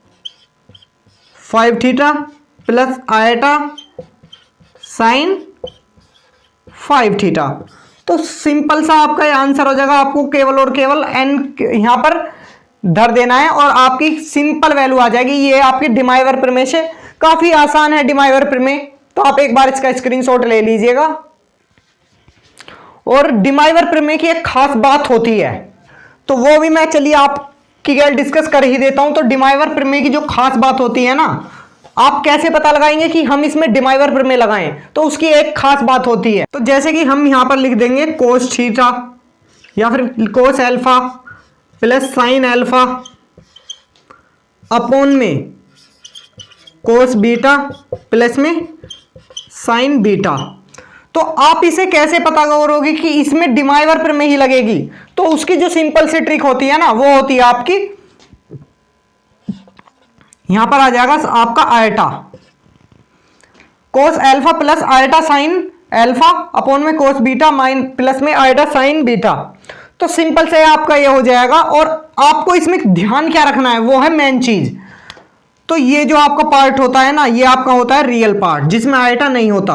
5 theta plus iota sine 5 theta. तो सिंपल सा आपका ये आंसर हो जाएगा। आपको केवल और केवल n यहां पर धर देना है और आपकी सिंपल वैल्यू आ जाएगी। ये आपकी डिमाइवर प्रमेय से काफी आसान है डिमाइवर प्रमेय। तो आप एक बार इसका स्क्रीनशॉट ले लीजिएगा। और डिमाइवर प्रमेय की एक खास बात होती है, तो वो भी मैं चलिए आपकी गैर डिस्कस कर ही देता हूं। तो डिमाइवर प्रमेय की जो खास बात होती है ना, आप कैसे पता लगाएंगे कि हम इसमें डिमाइवर प्रमेय लगाएं, तो उसकी एक खास बात होती है। तो जैसे कि हम यहां पर लिख देंगे कोस थीटा या फिर कोस alpha plus sine alpha upon में कोस बीटा प्लस में साइन बीटा। तो आप इसे कैसे पता करोगे कि इसमें डिवाइवर पर में ही लगेगी? तो उसकी जो सिंपल सी ट्रिक होती है ना, वो होती है आपकी, यहां पर आ जाएगा आपका आयटा, कोस alpha plus iota sine alpha upon में कोस बीटा माइन प्लस में आयटा साइन बीटा। तो सिंपल से आपका ये हो जाएगा। और आपको इसमें ध्यान क्या रखना है, वो है मेन चीज। तो ये जो आपका पार्ट होता है ना, ये आपका होता है रियल पार्ट जिसमें आयटा नहीं होता,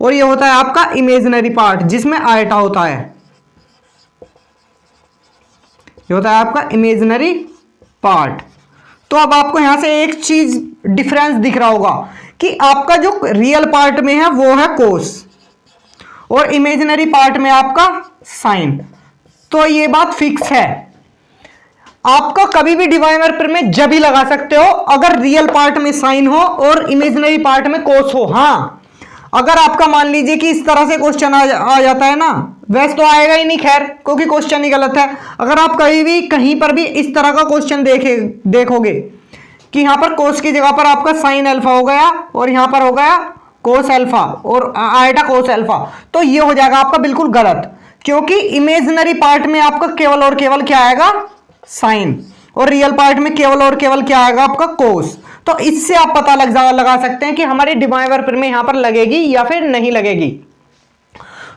और ये होता है आपका इमेजिनरी पार्ट जिसमें आयटा होता है। ये होता है आपका इमेजिनरी पार्ट। तो अब आपको यहां से एक चीज डिफरेंस दिख रहा होगा कि आपका जो रियल पार्ट में है वो है कोस, और इमेजिनरी पार्ट में आपका साइन। तो ये बात फिक्स है, आपका कभी भी डिवाइवर में जब भी लगा सकते हो अगर रियल पार्ट में साइन हो और इमेजिनरी पार्ट में कोस हो। हाँ, अगर आपका मान लीजिए कि इस तरह से क्वेश्चन आ जाता है ना, वैसे तो आएगा ही नहीं खैर, क्योंकि क्वेश्चन ही गलत है। अगर आप कहीं पर भी इस तरह का क्वेश्चन देखोगे कि यहां पर कोस की जगह पर आपका साइन अल्फा हो गया और यहां पर हो गया कोस अल्फा और आयटा कोस अल्फा, तो ये हो जाएगा आपका बिल्कुल गलत, क्योंकि इमेजिनरी पार्ट में आपका केवल और केवल क्या आएगा, साइन, और रियल पार्ट में केवल और केवल क्या आएगा आपका कोस। तो इससे आप पता लगा सकते हैं कि हमारी डिवाइवर में यहां पर लगेगी या फिर नहीं लगेगी।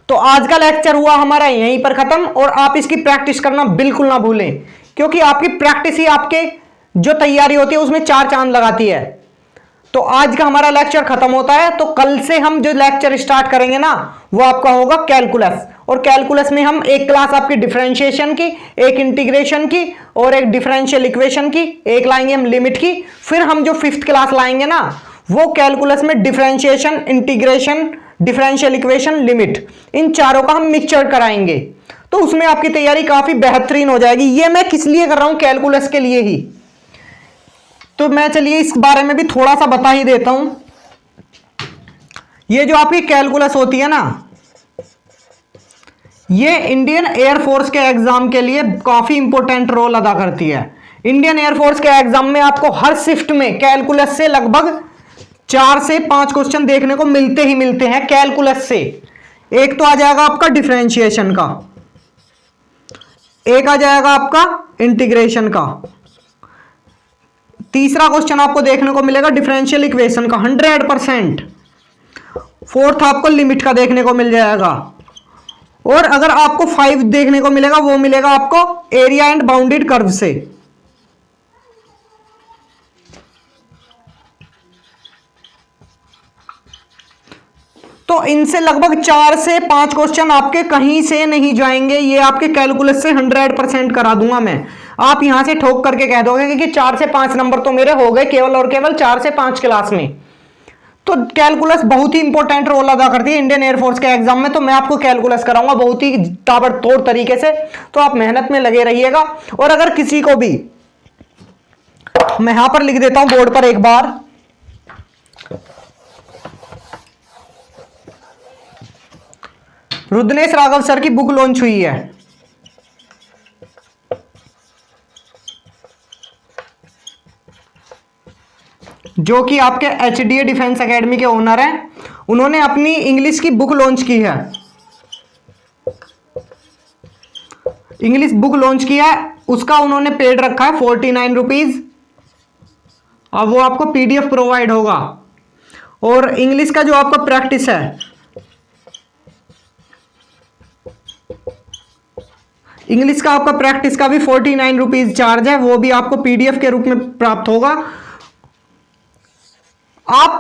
तो आज का लेक्चर हुआ हमारा यहीं पर खत्म, और आप इसकी प्रैक्टिस करना बिल्कुल ना भूलें, क्योंकि आपकी प्रैक्टिस ही आपके जो तैयारी होती है उसमें चार चांद लगाती है। तो आज का हमारा लेक्चर खत्म होता है, तो कल से हम जो लेक्चर स्टार्ट करेंगे ना, वो आपका होगा कैलकुलस। और कैलकुलस में हम एक क्लास आपकी डिफरेंशिएशन की, एक इंटीग्रेशन की और एक डिफरेंशियल इक्वेशन की, एक लाएंगे हम लिमिट की। फिर हम जो 5th क्लास लाएंगे ना, वो कैलकुलस में differentiation, integration, differential equation, limit, इन चारों का हम मिक्सचर कराएंगे। तो उसमें आपकी तैयारी काफी बेहतरीन हो जाएगी। ये मैं किस लिए कर रहा हूं, कैलकुलस के लिए ही। तो मैं चलिए इस बारे में भी थोड़ा सा बता ही देता हूं। ये जो आपकी कैलकुलस होती है ना, ये इंडियन एयरफोर्स के एग्जाम के लिए काफी इंपॉर्टेंट रोल अदा करती है। इंडियन एयरफोर्स के एग्जाम में आपको हर शिफ्ट में कैलकुलस से लगभग 4 से 5 क्वेश्चन देखने को मिलते ही मिलते हैं कैलकुलस से। एक तो आ जाएगा आपका डिफरेंशिएशन का, एक आ जाएगा आपका इंटीग्रेशन का, तीसरा क्वेश्चन आपको देखने को मिलेगा डिफरेंशियल इक्वेशन का 100%, फोर्थ आपको लिमिट का देखने को मिल जाएगा, और अगर आपको 5 देखने को मिलेगा वो मिलेगा आपको एरिया एंड बाउंडेड कर्व से। तो इनसे लगभग 4 से 5 क्वेश्चन आपके कहीं से नहीं जाएंगे, ये आपके कैलकुलस से 100% करा दूंगा मैं। आप यहां से ठोक करके कह दोगे कि 4 से 5 नंबर तो मेरे हो गए केवल और केवल 4 से 5 क्लास में। तो कैलकुलस बहुत ही इंपॉर्टेंट रोल अदा करती है इंडियन एयरफोर्स के एग्जाम में। तो मैं आपको कैलकुलस कराऊंगा बहुत ही ताबड़तोड़ तरीके से, तो आप मेहनत में लगे रहिएगा। और अगर किसी को भी, मैं यहां पर लिख देता हूं बोर्ड पर एक बार, रुद्रनेश राघव सर की बुक लॉन्च हुई है, जो कि आपके HDA डिफेंस एकेडमी के ओनर हैं। उन्होंने अपनी इंग्लिश की बुक लॉन्च की है, इंग्लिश बुक लॉन्च किया है, उसका उन्होंने पेड रखा है 49 रुपीज, और वो आपको PDF प्रोवाइड होगा। और इंग्लिश का जो आपका प्रैक्टिस है, इंग्लिश का आपका प्रैक्टिस का भी 49 रुपीज चार्ज है, वो भी आपको PDF के रूप में प्राप्त होगा। आप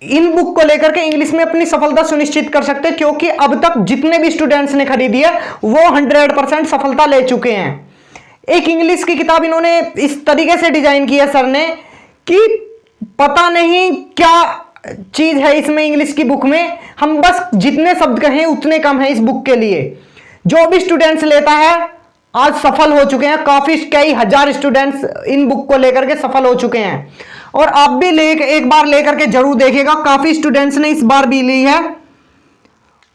इन बुक को लेकर के इंग्लिश में अपनी सफलता सुनिश्चित कर सकते हैं, क्योंकि अब तक जितने भी स्टूडेंट्स ने खरीदी है वो 100% सफलता ले चुके हैं। एक इंग्लिश की किताब इन्होंने इस तरीके से डिजाइन की है सर ने कि पता नहीं क्या चीज है इसमें इंग्लिश की बुक में। हम बस जितने शब्द कहें उतने कम है इस बुक के लिए। जो भी स्टूडेंट्स लेता है आज सफल हो चुके हैं, काफी कई हजार स्टूडेंट्स इन बुक को लेकर के सफल हो चुके हैं। और आप भी एक बार लेकर के जरूर देखिएगा, काफी स्टूडेंट्स ने इस बार भी ली है।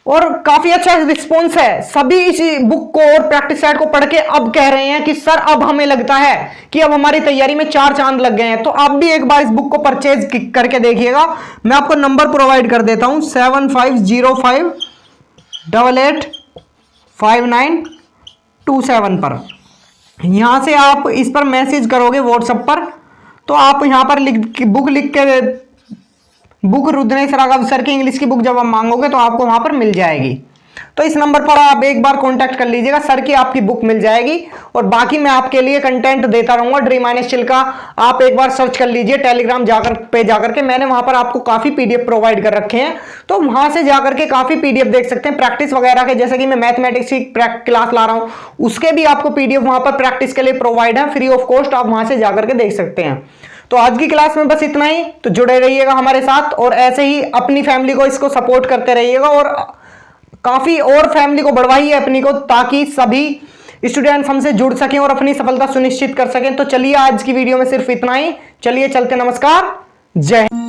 और काफी अच्छा रिस्पॉन्स है। सभी इस बुक को और प्रैक्टिस सेट को पढ़ के अब कह रहे हैं कि सर अब हमें लगता है कि अब हमारी तैयारी में 4 चांद लग गए हैं। तो आप भी एक बार इस बुक को परचेज करके देखिएगा। मैं आपको नंबर प्रोवाइड कर देता हूं 7505885927 पर। यहां से आप इस पर मैसेज करोगे व्हाट्सएप पर, तो आप यहां पर बुक लिख के बुक रुद्रेश राघव सर की इंग्लिश की बुक जब आप मांगोगे तो आपको वहां पर मिल जाएगी। तो इस नंबर पर आप एक बार कांटेक्ट कर लीजिएगा, सर की आपकी बुक मिल जाएगी। और बाकी मैं आपके लिए कंटेंट देता रहूंगा ड्रीम माइनस चिल का। आप एक बार सर्च कर लीजिए टेलीग्राम जाकर के, मैंने वहां पर आपको काफी पीडीएफ प्रोवाइड कर रखे हैं, तो वहां से जाकर के काफी पीडीएफ देख सकते हैं प्रैक्टिस वगैरह के। जैसे कि मैं मैथमेटिक्स की क्लास ला रहा हूं, उसके भी आपको पीडीएफ वहां पर प्रैक्टिस के लिए प्रोवाइड है, फ्री ऑफ कॉस्ट। आप वहां से जाकर के देख सकते हैं। तो आज की क्लास में बस इतना ही। तो जुड़े रहिएगा हमारे साथ और ऐसे ही अपनी फैमिली को इसको सपोर्ट करते रहिएगा और काफी और फैमिली को बढ़वाइए अपनी को, ताकि सभी स्टूडेंट्स हमसे जुड़ सकें और अपनी सफलता सुनिश्चित कर सकें। तो चलिए आज की वीडियो में सिर्फ इतना ही। चलिए चलते, नमस्कार, जय हिंद।